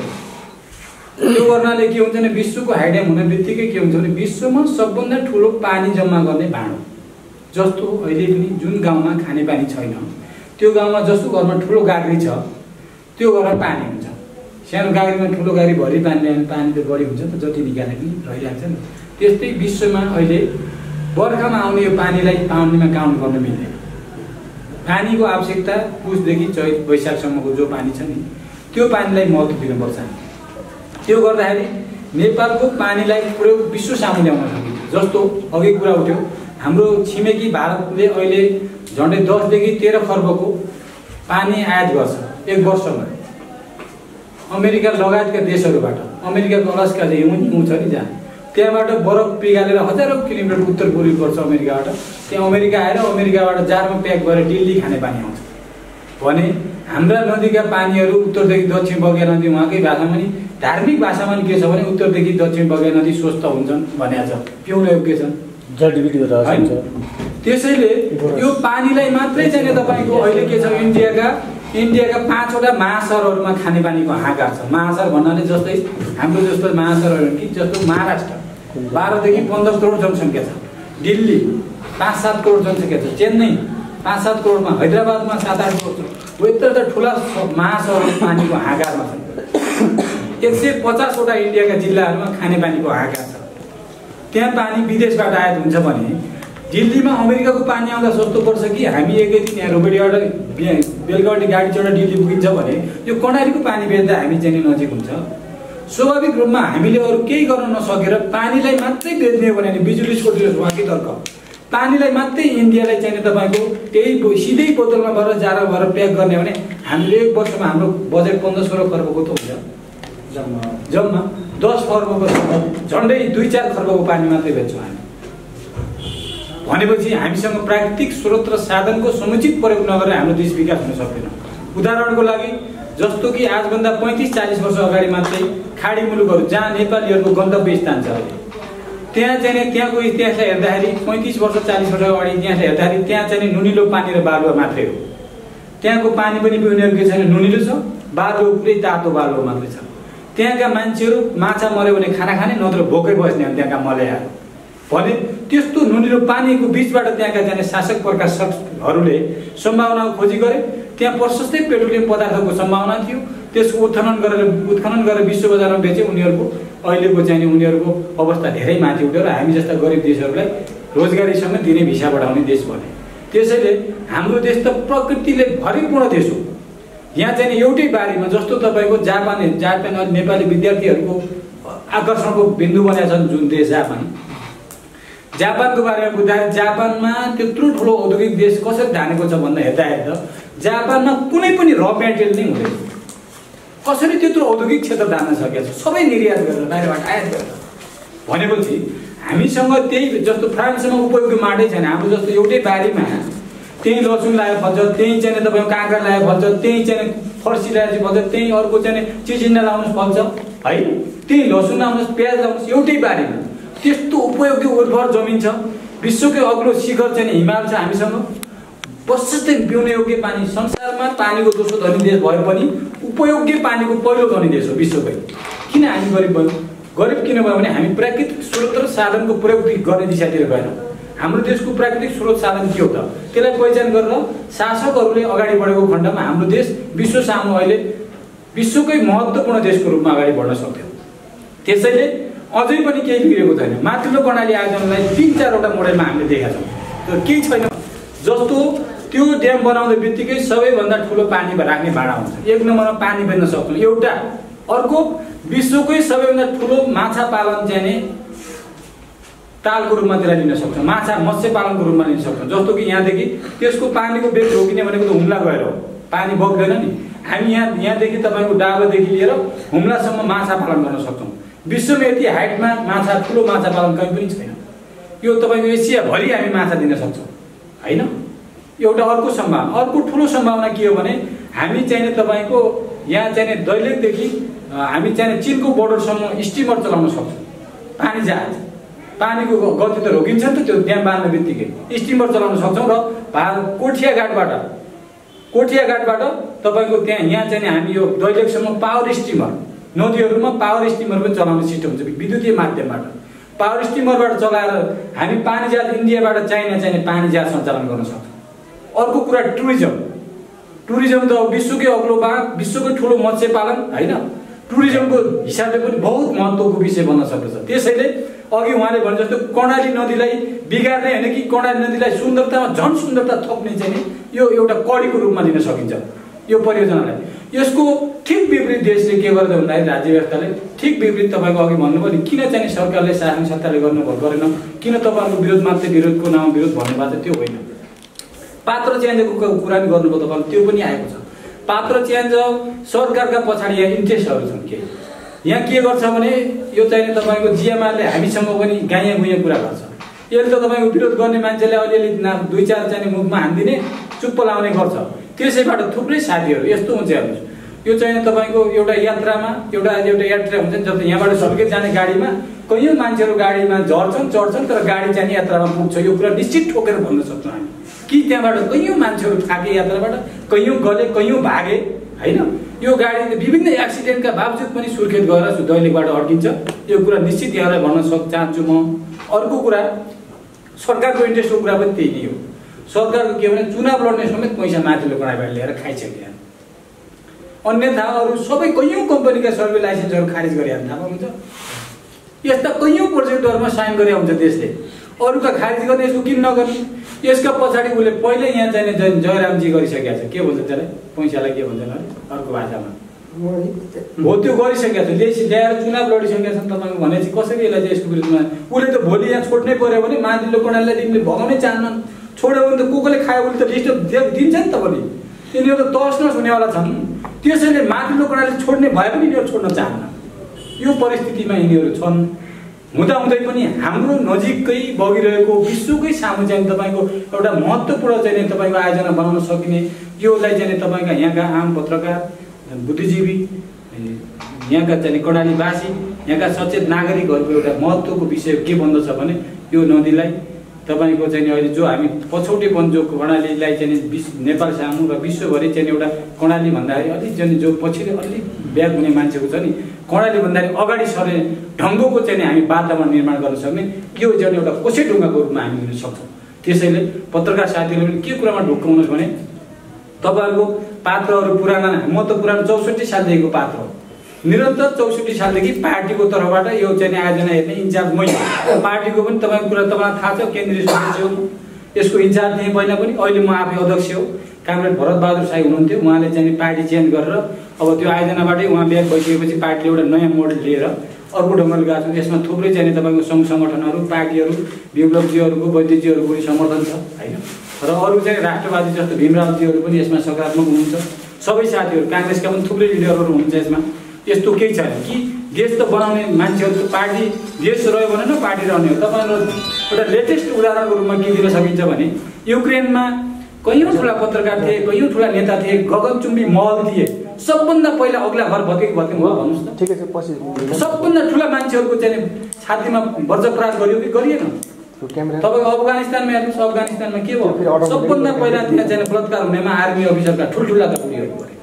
त्यो गर्नाले के हुन्छ भने विश्वको हाई ड्याम हुने बित्तिकै के हुन्छ भने विश्वमा सबभन्दा ठुलो पानी जम्मा गर्ने भाँडो। जस्तो अहिले पनि जुन गाउँमा खानेपानी छैन त्यो गाउँमा जस्तो घरमा ठुलो गाग्री छ त्यो घरमा पानी हुन्छ। सानो गाग्रीमा ठुलो गाग्री भरि पानी ल्यायो भने पानी त बढी हुन्छ त, जति निकाले पनि रहिहाल्छ नि। त्यस्तै विश्वमा अहिले बर्खामा आउने यो पानीलाई पाउनेमा काउन्ट गर्न मिल्दैन। पानीको आवश्यकता पुसदेखि चैत वैशाखसम्मको जो पानी छ नि त्यो पानीलाई महत्त्व दिनुपर्छ। त्यो गर्दाखेरि नेपालको पानीलाई पुरै विश्व सामु ल्याउन सकिन्छ। जस्तो अघि कुरा उठ्यो हाम्रो छिमेकी भारतले अहिले झन्डै 10 देखि 13 खर्बको पानी आयात गर्छ एक वर्षमा अमेरिका लगायतका देशहरूबाट। अमेरिकाको अलास्का चाहिँ हिउँ छ नि जहाँ त्यहाँबाट बरफ पिघालेर हजारौँ किलोमिटर उत्तर पूर्वी पर्छ अमेरिकाबाट। त्यहाँ अमेरिका आएर अमेरिकाबाट जारमा प्याक गरेर दिल्ली खाने पानी आउँछ भने हाम्रा नदीका पानीहरू उत्तरदेखि दक्षिण बगेर नदी उहाँकै भाषामा नि धार्मिक भाषामा के छ भने उत्तरदेखि दक्षिण बगेर नदी स्वस्थ हुन्छन् भनेको छ, पिउन योग्य छन्। त्यसैले यो पानीलाई मात्रै चाहिँ तपाईँको अहिले के छ इन्डियाका 5वटा महासहरहरूमा खानेपानीको हाहाकार छ। महासहर भन्नाले जस्तै हाम्रो जस्तो महासहरहरू कि जस्तो महाराष्ट्र 12 देखि 15 करोड जनसङ्ख्या छ, दिल्ली 5-7 करोड जनसङ्ख्या छ, चेन्नई 5-7 करोडमा, हैदराबादमा 7-8 करोड छ। यत्रो त ठुला महासहरहरू पानीको हाहाकारमा छन्। 150वटा इन्डियाका जिल्लाहरूमा खानेपानीको हाहाकार छ। त्यहाँ पानी विदेशबाट आयात हुन्छ भने दिल्लीमा अमेरिकाको पानी आउँदा सस्तो पर्छ कि हामी एकैदिन यहाँ रोबेडीबाट बेलुकावटी गाडी चढेर दिल्ली पुगिन्छ भने यो कडारीको पानी बेच्दा हामी चाहिँ नजिक हुन्छ। स्वाभाविक रूपमा हामीले अरू केही गर्न नसकेर पानीलाई मात्रै बेच्ने हो भने बिजुलीको वाकी तर्क पानीलाई मात्रै इन्डियालाई चाहिँ तपाईँको त्यही सिधै बोतलमा भएर जाडो भएर प्याक गर्ने हो भने हामीले एक वर्षमा हाम्रो बजेट 15-16 खर्बको त हुन्छ। जम्मा 10 खर्बको झन्डै 2-4 खर्बको पानी मात्रै बेच्छौँ हामी भनेपछि हामीसँग प्राकृतिक स्रोत र साधनको समुचित प्रयोग नगरेर हाम्रो देश विकास हुन सक्दैन। उदाहरणको लागि जस्तो कि आजभन्दा 35-40 वर्ष अगाडि मात्रै खाडी मुलुकहरू जहाँ नेपालीहरूको गन्तव्य स्थान छ अहिले त्यहाँ चाहिँ त्यहाँको इतिहासलाई हेर्दाखेरि 35 वर्ष 40 वर्ष अगाडि इतिहासलाई हेर्दाखेरि त्यहाँ चाहिँ नुनिलो पानी र बालुवा मात्रै हो। त्यहाँको पानी पनि पिउने योग्य छैन, नुनिलो छ, बालुवा पुरै तातो बालुवा मात्रै छ। त्यहाँका मान्छेहरू माछा मर्यो भने खाना खाने नत्र भोकै बस्ने हो त्यहाँका मलयाहरू भने त्यस्तो नुनिलो पानीको बीचबाट त्यहाँका जाने शासक प्रकाशकहरूले सम्भावनाको खोजी गरे। त्यहाँ प्रशस्तै पेट्रोलियम पदार्थको सम्भावना थियो, त्यसको उत्खनन गरेर विश्व बजारमा बेचे। उनीहरूको अहिलेको चाहिँ उनीहरूको अवस्था धेरै माथि उठ्यो र हामी जस्ता गरिब देशहरूलाई रोजगारीसँग दिने भिसा बढाउने देश बने। त्यसैले हाम्रो देश त प्रकृतिले भरिपूर्ण देश हो। यहाँ चाहिँ एउटै बारीमा जस्तो तपाईँको जापान नेपाली विद्यार्थीहरूको आकर्षणको बिन्दु बनेका छन् जुन देश जापानको बारेमा बुझ्दाखेरि जापानमा त्यत्रो ठुलो औद्योगिक देश कसरी धानेको छ भन्दा हेर्दा जापानमा कुनै पनि र मेटेरियल नै हुँदैन। कसरी त्यत्रो औद्योगिक क्षेत्र धान्न सकेको छ, सबै निर्यात गरेर बाहिरबाट आयात गरेर भनेपछि हामीसँग त्यही जस्तो फ्रान्समा उपयोगी माटै छैन। हाम्रो जस्तो एउटै बारीमा त्यही लसुन लगायो फल्छ, त्यही चाहिँ तपाईँको काँक्रा लगायो फल्छ, त्यही चाहिँ फर्सी लगाएपछि फल्छ, त्यही अर्को चाहिँ चिचिन्डा लाउनुहोस् फल्छ होइन। त्यही लसुन लाउनुहोस्, प्याज लाउनुहोस् एउटै बारीमा। त्यस्तो उपयोगी उर्वर जमिन छ। विश्वकै अग्लो शिखर चाहिँ हिमाल छ हामीसँग। प्रशस्तै पिउने योग्य पानी, संसारमा पानीको दोस्रो धनी देश भए पनि उपयोग्य पानीको पहिलो धनी देश हो विश्वकै। किन हामी गरिब भयौँ? गरिब किन भयो भने हामी प्राकृतिक स्रोत र साधनको प्रयोग गर्ने दिशातिर गएनौँ। हाम्रो देशको प्राकृतिक स्रोत साधन के हो त? त्यसलाई पहिचान गरेर शासकहरूले अगाडि बढेको खण्डमा हाम्रो देश विश्व सामु अहिले विश्वकै महत्त्वपूर्ण देशको रूपमा अगाडि बढ्न सक्थ्यो। त्यसैले अझै पनि केही बिग्रेको छैन। माथिल्लो कर्णाली आयोजनालाई 3-4वटा मोडेलमा हामीले देखेका छौँ। तर केही छैन। जस्तो त्यो ड्याम बनाउँदै बित्तिकै सबैभन्दा ठुलो पानी राख्ने भाँडा हुन्छ, 1 नम्बरमा पानी बेच्न सक्छौँ एउटा। अर्को विश्वकै सबैभन्दा ठुलो माछा पालन चाहिँ तालको रूपमा त्यसलाई लिन सक्छौँ, माछा मत्स्य पालनको रूपमा लिन सक्छौँ। जस्तो कि यहाँदेखि त्यसको पानीको बेग रोकिने भनेको त हुम्ला गएर हो, पानी बग्दैन नि। हामी यहाँदेखि तपाईँको डाबोदेखि लिएर हुम्लासम्म माछा पालन गर्न सक्छौँ। विश्वमा यति हाइटमा ठुलो माछा पालन कहीँ पनि छैन। यो तपाईँको एसियाभरि हामी माछा दिन सक्छौँ होइन। एउटा अर्को सम्भावना, अर्को ठुलो सम्भावना के हो भने हामी चाहिँ तपाईँको यहाँ चाहिँ दैलेखदेखि हामी चाहिँ चिनको बोर्डरसम्म स्टिमर चलाउन सक्छौँ। पानी जहाज, पानीको गति त रोकिन्छ नि त त्यो ड्याम बाँध्ने बित्तिकै स्टिमर चलाउन सक्छौँ। र कोठियाघाटबाट तपाईँको त्यहाँ यहाँ चाहिँ हामी यो दैलेखसम्म पावर स्टिमर, नदीहरूमा पावर स्टिमर पनि चलाउने सिस्टम छ विद्युतीय माध्यमबाट। पावर स्टिमरबाट चलाएर हामी पानी जहाज इन्डियाबाट चाइना चाहिँ पानी जहाज सञ्चालन गर्न सक्छौँ। अर्को कुरा टुरिज्म त विश्वकै अग्लो भाग, विश्वकै ठुलो मत्स्य पालन होइन। टुरिज्मको हिसाबले पनि बहुत महत्त्वको विषय बन्न सक्दछ। त्यसैले अघि उहाँले भने जस्तो कर्णाली नदीलाई बिगार्ने होइन कि कर्णाली नदीलाई सुन्दरतामा झन् सुन्दरता थप्ने चाहिँ यो एउटा कडीको रूपमा लिन सकिन्छ यो परियोजनालाई। यसको ठिक विपरीत देशले के गर्दै भन्दाखेरि राज्य व्यवस्थाले ठिक विपरीत तपाईँको अघि भन्नुभयो नि, किन चाहिँ सरकारले शासन सत्ताले गरेन, किन तपाईँहरूको विरोध मात्रै विरोधको नाममा विरोध भन्नुभएको छ, त्यो होइन। पात्र च्यान्जको कुरा नि गर्नुभयो तपाईँले, त्यो पनि आएको छ। पात्र च्यान्ज सरकारका पछाडि यहाँ इन्ट्रेस्टहरू छन्। के यहाँ के गर्छ भने यो चाहिँ तपाईँको जिएमआरले हामीसँग पनि गाइया गुइया कुरा गर्छ। यसले त तपाईँको विरोध गर्ने मान्छेले अलिअलि 2-4 चाहिँ मुखमा हानिदिने चुप्प लाउने गर्छ। त्यसैबाट थुप्रै साथीहरू यस्तो हुन्छ हेर्नुहोस्, यो चाहिँ तपाईँको एउटा यात्रामा एउटा यात्रा हुन्छ नि, जस्तो यहाँबाट सुर्खेत जाने गाडीमा कैयौँ मान्छेहरू गाडीमा चढ्छन् तर गाडी चाहिँ यात्रामा पुग्छ। यो कुरा निश्चित ठोकेर भन्न सक्छौँ हामी कि त्यहाँबाट कैयौँ मान्छेहरू थाके यात्राबाट, कैयौँ गले, कैयौँ भागे होइन। यो गाडी विभिन्न एक्सिडेन्टका बावजुद पनि सुर्खेत गएर दैलेखबाट अड्किन्छ। यो कुरा निश्चित यहाँलाई भन्न चाहन्छु म। अर्को कुरा सरकारको इन्ट्रेस्टको कुरा पनि त्यही नै हो। सरकारको के भने चुनाव लड्ने समेत पैसा माथिल्लो कर्णालीबाट ल्याएर खाइसक्यो। अन्यथा अरू सबै कैयौँ कम्पनीका सर्वे लाइसेन्सहरू खारिज गरे थाहा पाउनुहुन्छ। यस्ता कैयौँ प्रोजेक्टहरूमा साइन गरे हुन्छ देशले, अरूका खारिज गर्ने, यसको किन नगर्ने? यसका पछाडि उसले पहिले यहाँ चाहिँ जयरामजी गरिसकेको छ। के भन्छ त्यसलाई? पैसालाई के भन्छ अर्को भाषामा हो, त्यो गरिसकेको छ। ल्याएर चुनाव लडिसकेका छन् तपाईँको भनेपछि कसरी यसलाई चाहिँ यसको विरुद्धमा उसले त भोलि यहाँ छोड्नै पर्यो भने माथिल्लो कर्णालीलाई तिमीले भगाउनै चाहन्न। छोड्यो भने त कसले खायो उसले त लिस्ट दिन्छ नि त। भने यिनीहरू त तहस नहस हुनेवाला छन्। त्यसैले माथिल्लो कर्णाली छोड्ने भए पनि यिनीहरू छोड्न चाहन्न। यो परिस्थितिमा यिनीहरू छन्। हुँदाहुँदै पनि हाम्रो नजिकै बगिरहेको विश्वकै सामु चाहिँ तपाईँको एउटा महत्त्वपूर्ण चाहिँ तपाईँको आयोजना बनाउन सकिने, योलाई चाहिँ तपाईँका यहाँका आम पत्रकार, बुद्धिजीवी, यहाँका चाहिँ कर्णालीवासी, यहाँका सचेत नागरिकहरूको एउटा महत्त्वको विषय के बन्दछ भने यो नदीलाई तपाईँको चाहिँ अहिले जो हामी पछौटेपन जो कर्णालीलाई चाहिँ नेपाल सामु र विश्वभरि चाहिँ एउटा कर्णाली भन्दाखेरि अलिक चाहिँ जो पछिल्लो अलिक ब्याग हुने मान्छेको छ नि, कर्णाली भन्दाखेरि अगाडि सर्ने ढङ्गको चाहिँ हामी वातावरण निर्माण गर्न सक्ने यो चाहिँ एउटा कोसे ढुङ्गाको रूपमा हामी लिन सक्छौँ। त्यसैले पत्रकार साथीहरूले पनि के कुरामा ढुक्काउनुहोस् भने तपाईँहरूको पात्रहरू पुराना, म त पुरानो 64 सालदेखिको पात्र हो। निरन्तर 64 सालदेखि पार्टीको तर्फबाट यो चाहिँ आयोजना हेर्ने इन्चार्ज मै। पार्टीको पनि तपाईँको कुरा तपाईँलाई थाहा छ, केन्द्रीय सदस्य हो, यसको इन्चार्ज थिएँ पहिला पनि, अहिले म आफै अध्यक्ष हो। कामरेड भरत बहादुर साई हुनुहुन्थ्यो, उहाँले चाहिँ पार्टी चेन्ज गरेर अब त्यो आयोजनाबाटै उहाँ ब्याक भइसकेपछि पार्टीले एउटा नयाँ मोडल लिएर अर्को ढङ्गले गएको छ। यसमा थुप्रै चाहिँ तपाईँको सङ्घ सङ्गठनहरू, पार्टीहरू, विप्लवजीहरूको, वैद्यजीहरूको पनि समर्थन छ होइन। र अरू चाहिँ राष्ट्रवादी जस्तो भीमरावजीहरू पनि यसमा सकारात्मक हुनुहुन्छ। सबै साथीहरू, काङ्ग्रेसका पनि थुप्रै लिडरहरू हुनुहुन्छ यसमा। यस्तो केही छैन कि देश त बनाउने मान्छेहरू, पार्टी देश रह्यो भने न पार्टी रहने हो। तपाईँहरू एउटा लेटेस्ट उदाहरणको रूपमा के दिन सकिन्छ भने युक्रेनमा कैयौँ ठुला पत्रकार थिए, कैयौँ ठुला नेता थिए, गगनचुम्बी महल थिए। सबभन्दा पहिला अग्ला घर भत्केको भन्नुहोस् त। ठिकै छ, पछि सबभन्दा ठुला मान्छेहरूको चाहिँ छातीमा वज्रपात गरियो कि गरिएन? तपाईँको अफगानिस्तानमा हेर्नुहोस्, अफगानिस्तानमा के भयो? सबभन्दा पहिला त्यहाँ चाहिँ बलात्कार हुनेमा आर्मी अफिसरका ठुल्ठुला टुकडीहरू परे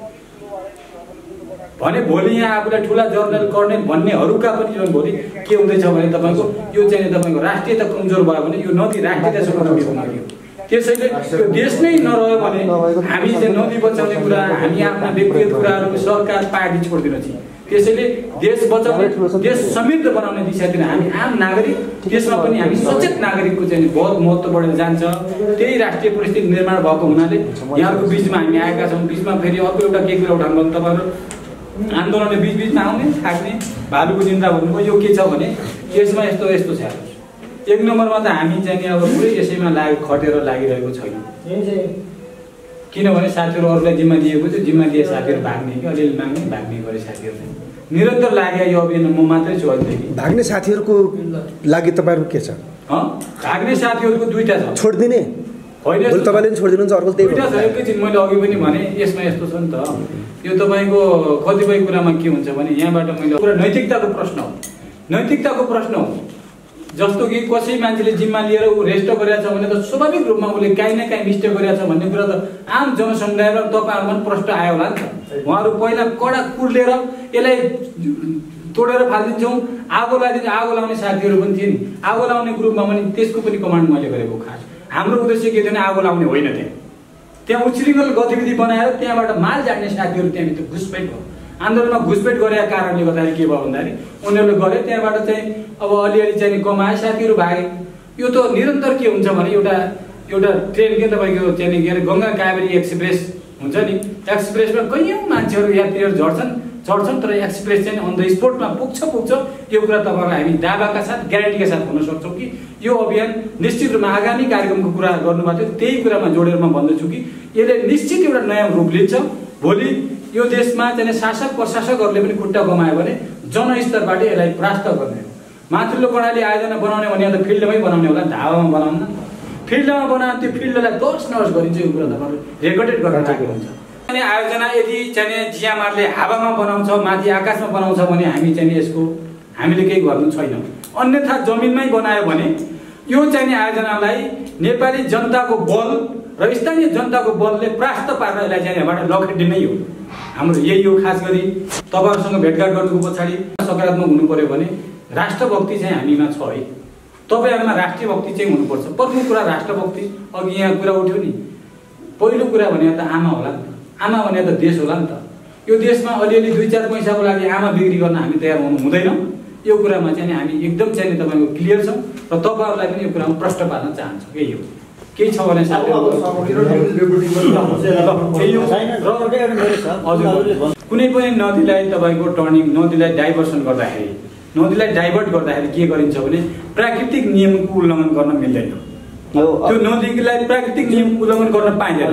भने भोलि यहाँ आफूलाई ठुला जनरल कर्नेल भन्नेहरूका पनि जीवन भोलि के हुँदैछ भने तपाईँको यो चाहिँ तपाईँको राष्ट्रियता कमजोर भयो भने यो नदी राष्ट्रियतासँग जोडिएको नदी हो। त्यसैले यो देश नै नरह्यो भने हामी चाहिँ नदी बचाउने कुरा, हामी आफ्ना व्यक्तिगत कुराहरू, सरकार, पार्टी छोडिदिन चाहिँ। त्यसैले देश बचाउने, देश समृद्ध बनाउने दिशातिर हामी आम नागरिक, त्यसमा पनि हामी सचेत नागरिकको चाहिँ बहुत महत्त्व बढेर जान्छ। त्यही राष्ट्रिय परिस्थिति निर्माण भएको हुनाले यहाँको बिचमा हामी आएका छौँ। बिचमा फेरि अर्को एउटा के कुरा उठाउनु भने तपाईँहरू आन्दोलनले बिचबिचमा आउने थाक्ने भालुको निन्द्रा भन्नुभयो। यो के छ भने यसमा यस्तो यस्तो छ। एक नम्बरमा त हामी चाहिँ अब पुरै यसैमा खटेर लागिरहेको छैनौँ। किनभने साथीहरू अरूलाई जिम्मा दिएको थियो, जिम्मा दिए साथीहरू भाग्ने कि अलिअलि माग्ने भाग्ने गरे साथीहरू निरन्तर लाग्यो। यो अभियान म मात्रै छु अहिलेदेखि। भाग्ने साथीहरूको लागि तपाईँहरूको के छ? भाग्ने साथीहरूको दुईटा छ। छोडिदिने होइन, तपाईँले पनि छोडिदिनुहुन्छ, अर्को त्यही दुईटा छ। एकैछिन मैले अघि पनि भने यसमा यस्तो छ नि त, यो तपाईँको कतिपय कुरामा के हुन्छ भने यहाँबाट मैले पुरा नैतिकताको प्रश्न हो, नैतिकताको प्रश्न हो। जस्तो कि कसै मान्छेले जिम्मा लिएर ऊ रेस्ट गरेछ भने त स्वाभाविक रूपमा उसले काहीँ न काहीँ मिस्टेक गरेछ भन्ने कुरा त आम जनसमुदाय र तपाईँहरूमा पनि प्रश्न आयो होला नि त। उहाँहरू पहिला कडा कुर्लेर यसलाई तोडेर फालिदिन्छौँ, आगो लगाइदिन्छ। आगो लाउने साथीहरू पनि थिए नि, आगो लाउने ग्रुपमा पनि त्यसको पनि कमान्ड मैले गरेको। खास हाम्रो उद्देश्य के थियो भने आगो लाउने होइन, त्यहाँ उच्छृङ्खल गतिविधि बनाएर त्यहाँबाट माल जान्ने साथीहरू त्यहाँभित्र घुसपेट भयो। आन्दोलनमा घुसपेट गरेका कारणले गर्दाखेरि के भयो भन्दाखेरि उनीहरूले गरे, त्यहाँबाट चाहिँ अब अलिअलि चाहिँ कमाए, साथीहरू भागे। यो त निरन्तर के हुन्छ भने एउटा ट्रेन के तपाईँको चाहिँ के अरे गङ्गा कावेरी एक्सप्रेस हुन्छ नि, एक्सप्रेसमा कैयौँ मान्छेहरू यात्रीहरू चढ्छन् तर एक्सप्रेस चाहिँ अन द स्पोटमा पुग्छ। यो कुरा तपाईँहरूलाई हामी दावाका साथ, ग्यारेन्टीका साथ भन्न सक्छौँ कि यो अभियान निश्चित रूपमा आगामी कार्यक्रमको कुरा गर्नुभएको थियो, त्यही कुरामा जोडेर म भन्दैछु कि यसले निश्चित एउटा नयाँ रूप लिन्छ। भोलि यो देशमा चाहिँ शासक प्रशासकहरूले पनि खुट्टा कमायो भने जनस्तरबाट यसलाई परास्त गर्ने हो। माथिल्लो प्रणाली आयोजना बनाउने भने त फिल्डमै बनाउने होला, ढाबामा बनाउन। फिल्डमा बनायो त्यो फिल्डलाई दर्श नर्स गरिन्छ। यो कुरा तपाईँहरू रेकर्डेड गर्न राखेको हुन्छ। अनि आयोजना यदि चाहिँ जियामारले हावामा बनाउँछ, माथि आकाशमा बनाउँछ भने हामी चाहिँ यसको हामीले केही गर्नु छैनौँ। अन्यथा जमिनमै बनायो भने यो चाहिँ आयोजनालाई नेपाली जनताको बल र स्थानीय जनताको बलले परास्त पारेर यसलाई चाहिँ यहाँबाट लखेट्ने हो। हाम्रो यही हो। खास गरी तपाईँहरूसँग भेटघाट गर्नुको पछाडि सकारात्मक हुनु पर्यो भने राष्ट्रभक्ति चाहिँ हामीमा छ है। तपाईँहरूमा राष्ट्रिय भक्ति चाहिँ हुनुपर्छ। प्रमुख कुरा राष्ट्रभक्ति। अघि यहाँ कुरा उठ्यो नि, पहिलो कुरा भने त आमा होला नि त, आमा भने त देश होला नि त। यो देशमा अलिअलि 2-4 पैसाको लागि आमा बिक्री गर्न हामी तयार हुनु हुँदैन। यो कुरामा चाहिँ हामी एकदम चाहिँ तपाईँको क्लियर छौँ र तपाईँहरूलाई पनि यो कुरामा प्रश्न पार्न चाहन्छौँ। यही हो। केही छ भने कुनै पनि नदीलाई तपाईँको टर्निङ, नदीलाई डाइभर्सन गर्दाखेरि, नदीलाई डाइभर्ट गर्दाखेरि के गरिन्छ भने प्राकृतिक नियमको उल्लङ्घन गर्न मिल्दैन। त्यो नदीलाई प्राकृतिक नियम उल्लङ्घन गर्न पाइँदैन।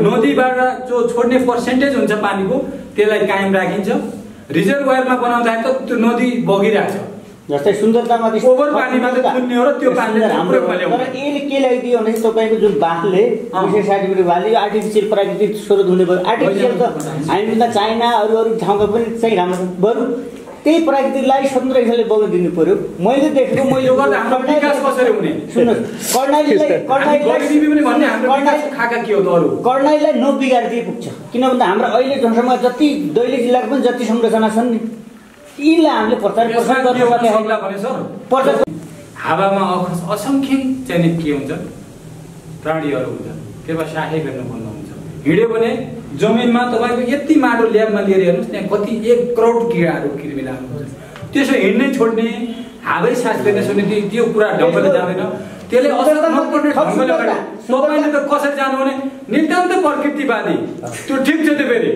नदीबाट जो छोड्ने पर्सेन्टेज हुन्छ पानीको त्यसलाई कायम राखिन्छ। रिजर्भोयरमा बनाउँदाखेरि त त्यो नदी बगिरहेछ, जस्तै सुन्दरतामा ओभर पानीमा त कुन्ने हो र त्यो पानीले तर यसले के ल्याइदियो भने तपाईँको जुन बाँसले 260 बाली यो आर्टिफिसियल प्राकृतिक स्रोत हुने भयो। आर्टिफिसियल त हामीभन्दा चाइना अरू ठाउँमा पनि चाहिँ राम्रो छ। बरु त्यही प्राकृतिकलाई स्वतन्त्र हिसाबले बग्न दिनु पर्यो। मैले देखेको मैले हाम्रो विकास कसरी हुने सुन्नुहोस्, कर्णालीलाई नबिगारिदिए पुग्छ। किन भन्दा हाम्रो अहिले जसम्म जति दैलेख जिल्लाको पनि जति संरचना छन् नि यीलाई हामीले प्रचार प्रसार गर्नु। हावामा असङ्ख्य चाहिँ के हुन्छ प्राणीहरू हुन्छ, त्यसमा साहे गर्न भन्नु हुन्छ। हिँड्यो भने जमिनमा तपाईँको यति माटो ल्याबमा लिएर हेर्नुहोस्, त्यहाँ कति 1 करोड किराहरू किरमिराहरू हुन्छ। त्यसो हिँड्नै छोड्ने, हावै सास लिने सुन्ने त्यो कुरा ढङ्गले जाँदैन। त्यसले असर नपर्ने ढङ्गले अगाडि तपाईँले त कसरी जानु भने नितान्त प्रकृतिवादी, त्यो ठिक छ। त्यो फेरि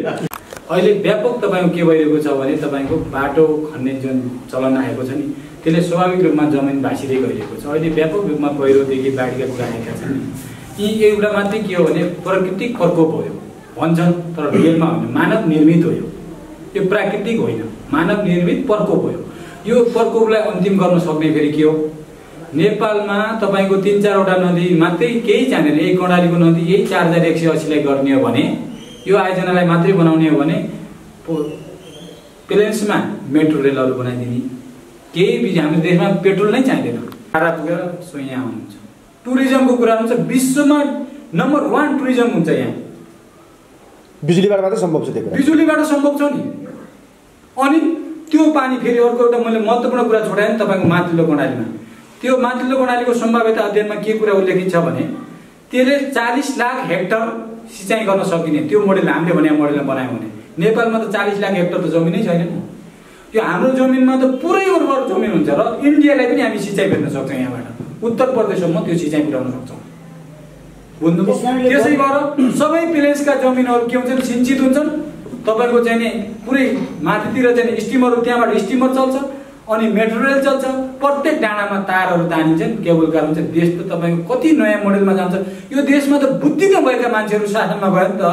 अहिले व्यापक तपाईँको के भइरहेको छ भने तपाईँको बाटो खन्ने जुन चलन आएको छ नि त्यसले स्वाभाविक रूपमा जमिन भाँसिँदै गइरहेको छ। अहिले व्यापक रूपमा पहिरोदेखि बाढीका कुरा आएका छन् नि। यी एउटा मात्रै के हो भने प्राकृतिक प्रकोप हो भन्छन्, तर रियलमा होइन, मानव निर्मित हो। यो प्राकृतिक होइन, मानव निर्मित प्रकोप हो। यो प्रकोपलाई अन्तिम गर्न सक्ने फेरि के हो? नेपालमा तपाईको 3-4 वटा नदी मात्रै केही चाहिँदैन। यही कर्णालीको नदी यही 4180 लाई गर्ने हो भने, यो आयोजनालाई मात्रै बनाउने हो भने प्लेन्समा मेट्रो रेलहरू बनाइदिने, केही हाम्रो देशमा पेट्रोल नै चाहिँदैन। टाढा पुगेर सो यहाँ आउनुहुन्छ। टुरिज्मको कुरा हुन्छ, विश्वमा नम्बर 1 टुरिज्म हुन्छ यहाँ। बिजुलीबाट मात्रै सम्भव छ त्यो कुरा। बिजुलीबाट सम्भव छ नि। अनि त्यो पानी फेरि अर्को एउटा मैले महत्त्वपूर्ण कुरा छोडाएँ नि तपाईको माथिल्लो कर्णालीमा। त्यो माथिल्लो कर्णालीको सम्भाव्यता अध्ययनमा के कुरा उल्लेखित छ भने त्यसले 40 लाख हेक्टर सिँचाइ गर्न सकिने त्यो मोडेल हामीले भने मोडेलमा बनायौँ भने। नेपालमा त 40 लाख हेक्टर त जमिनै छैन नि। यो हाम्रो जमिनमा त पुरै उर्वर जमिन हुन्छ र इन्डियालाई पनि हामी सिँचाइ भेट्न सक्छौँ यहाँबाट। उत्तर प्रदेशसम्म त्यो सिँचाइ पुर्याउन सक्छौँ। बुझ्नुभयो? त्यसै भएर सबै प्लेन्सका जमिनहरू के हुन्छन्, सिंचित हुन्छन्। तपाईको चाहिँ नि पुरै माथितिर चाहिँ स्टिमरहरू, त्यहाँबाट स्टिमर चल्छ अनि मेट्रो रेल चल्छ। प्रत्येक डाँडामा तारहरू तानिन्छन्, केबल कार हुन्छ। देश त तपाईको कति नयाँ मोडेलमा जान्छ। यो देशमा त बुद्धि नभएका मान्छेहरू शासनमा गयो नि त।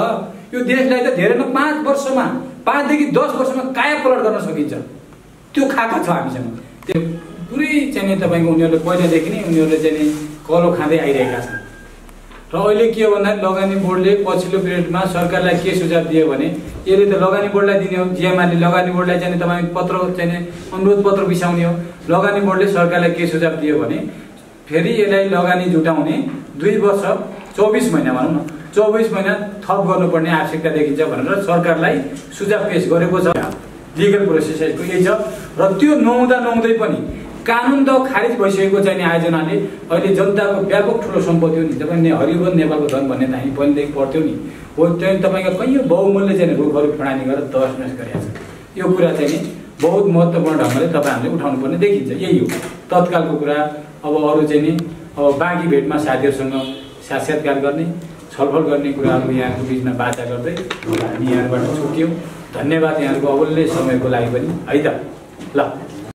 यो देशलाई त धेरै न 5 वर्षमा 5 देखि 10 वर्षमा कायापलट गर्न सकिन्छ। त्यो खाका छ हामीसँग। त्यो पुरै चाहिँ नि तपाईको उनीहरूले पहिलादेखि नै उनीहरूले चाहिँ नि कलो खाँदै आइरहेका छन्। र अहिले के हो भन्दा लगानी बोर्डले पछिल्लो पिरियडमा सरकारलाई के सुझाव दियो भने यसले त लगानी बोर्डलाई दिने हो। जिएमआरले लगानी बोर्डलाई चाहिँ तपाईँ पत्र चाहिँ अनुरोध पत्र बिसाउने हो। लगानी बोर्डले सरकारलाई के सुझाव दियो भने फेरि यसलाई लगानी जुटाउने 2 वर्ष 24 महिना भनौँ न 24 महिना थप गर्नुपर्ने आवश्यकता देखिन्छ भनेर सरकारलाई सुझाव पेश गरेको छ। लिगल प्रोसेसको यही छ। र त्यो नहुँदै पनि कानुन त खारिज भइसकेको चाहिँ आयोजनाले अहिले जनताको व्यापक ठुलो सम्पत्ति हो नि। तपाईँ हरिवन नेपालको धन भन्ने त हामी पहिलेदेखि पढ्थ्यौँ नि। हो चाहिँ तपाईँको कैयौँ बहुमूल्य चाहिँ रुखहरू फडानी गरेर तहस-नहस गरेको छ। यो कुरा चाहिँ नि बहुत महत्त्वपूर्ण ढङ्गले तपाईँहरूले उठाउनु पर्ने देखिन्छ। यही हो तत्कालको कुरा। अब अरू चाहिँ नि अब बाँकी भेटमा साथीहरूसँग साक्षात्कार गर्ने, छलफल गर्ने कुराहरू यहाँको बिचमा बाचा गर्दै हामी यहाँबाट छुट्यौँ। धन्यवाद यहाँहरूको अमूल्य समयको लागि पनि है त। ल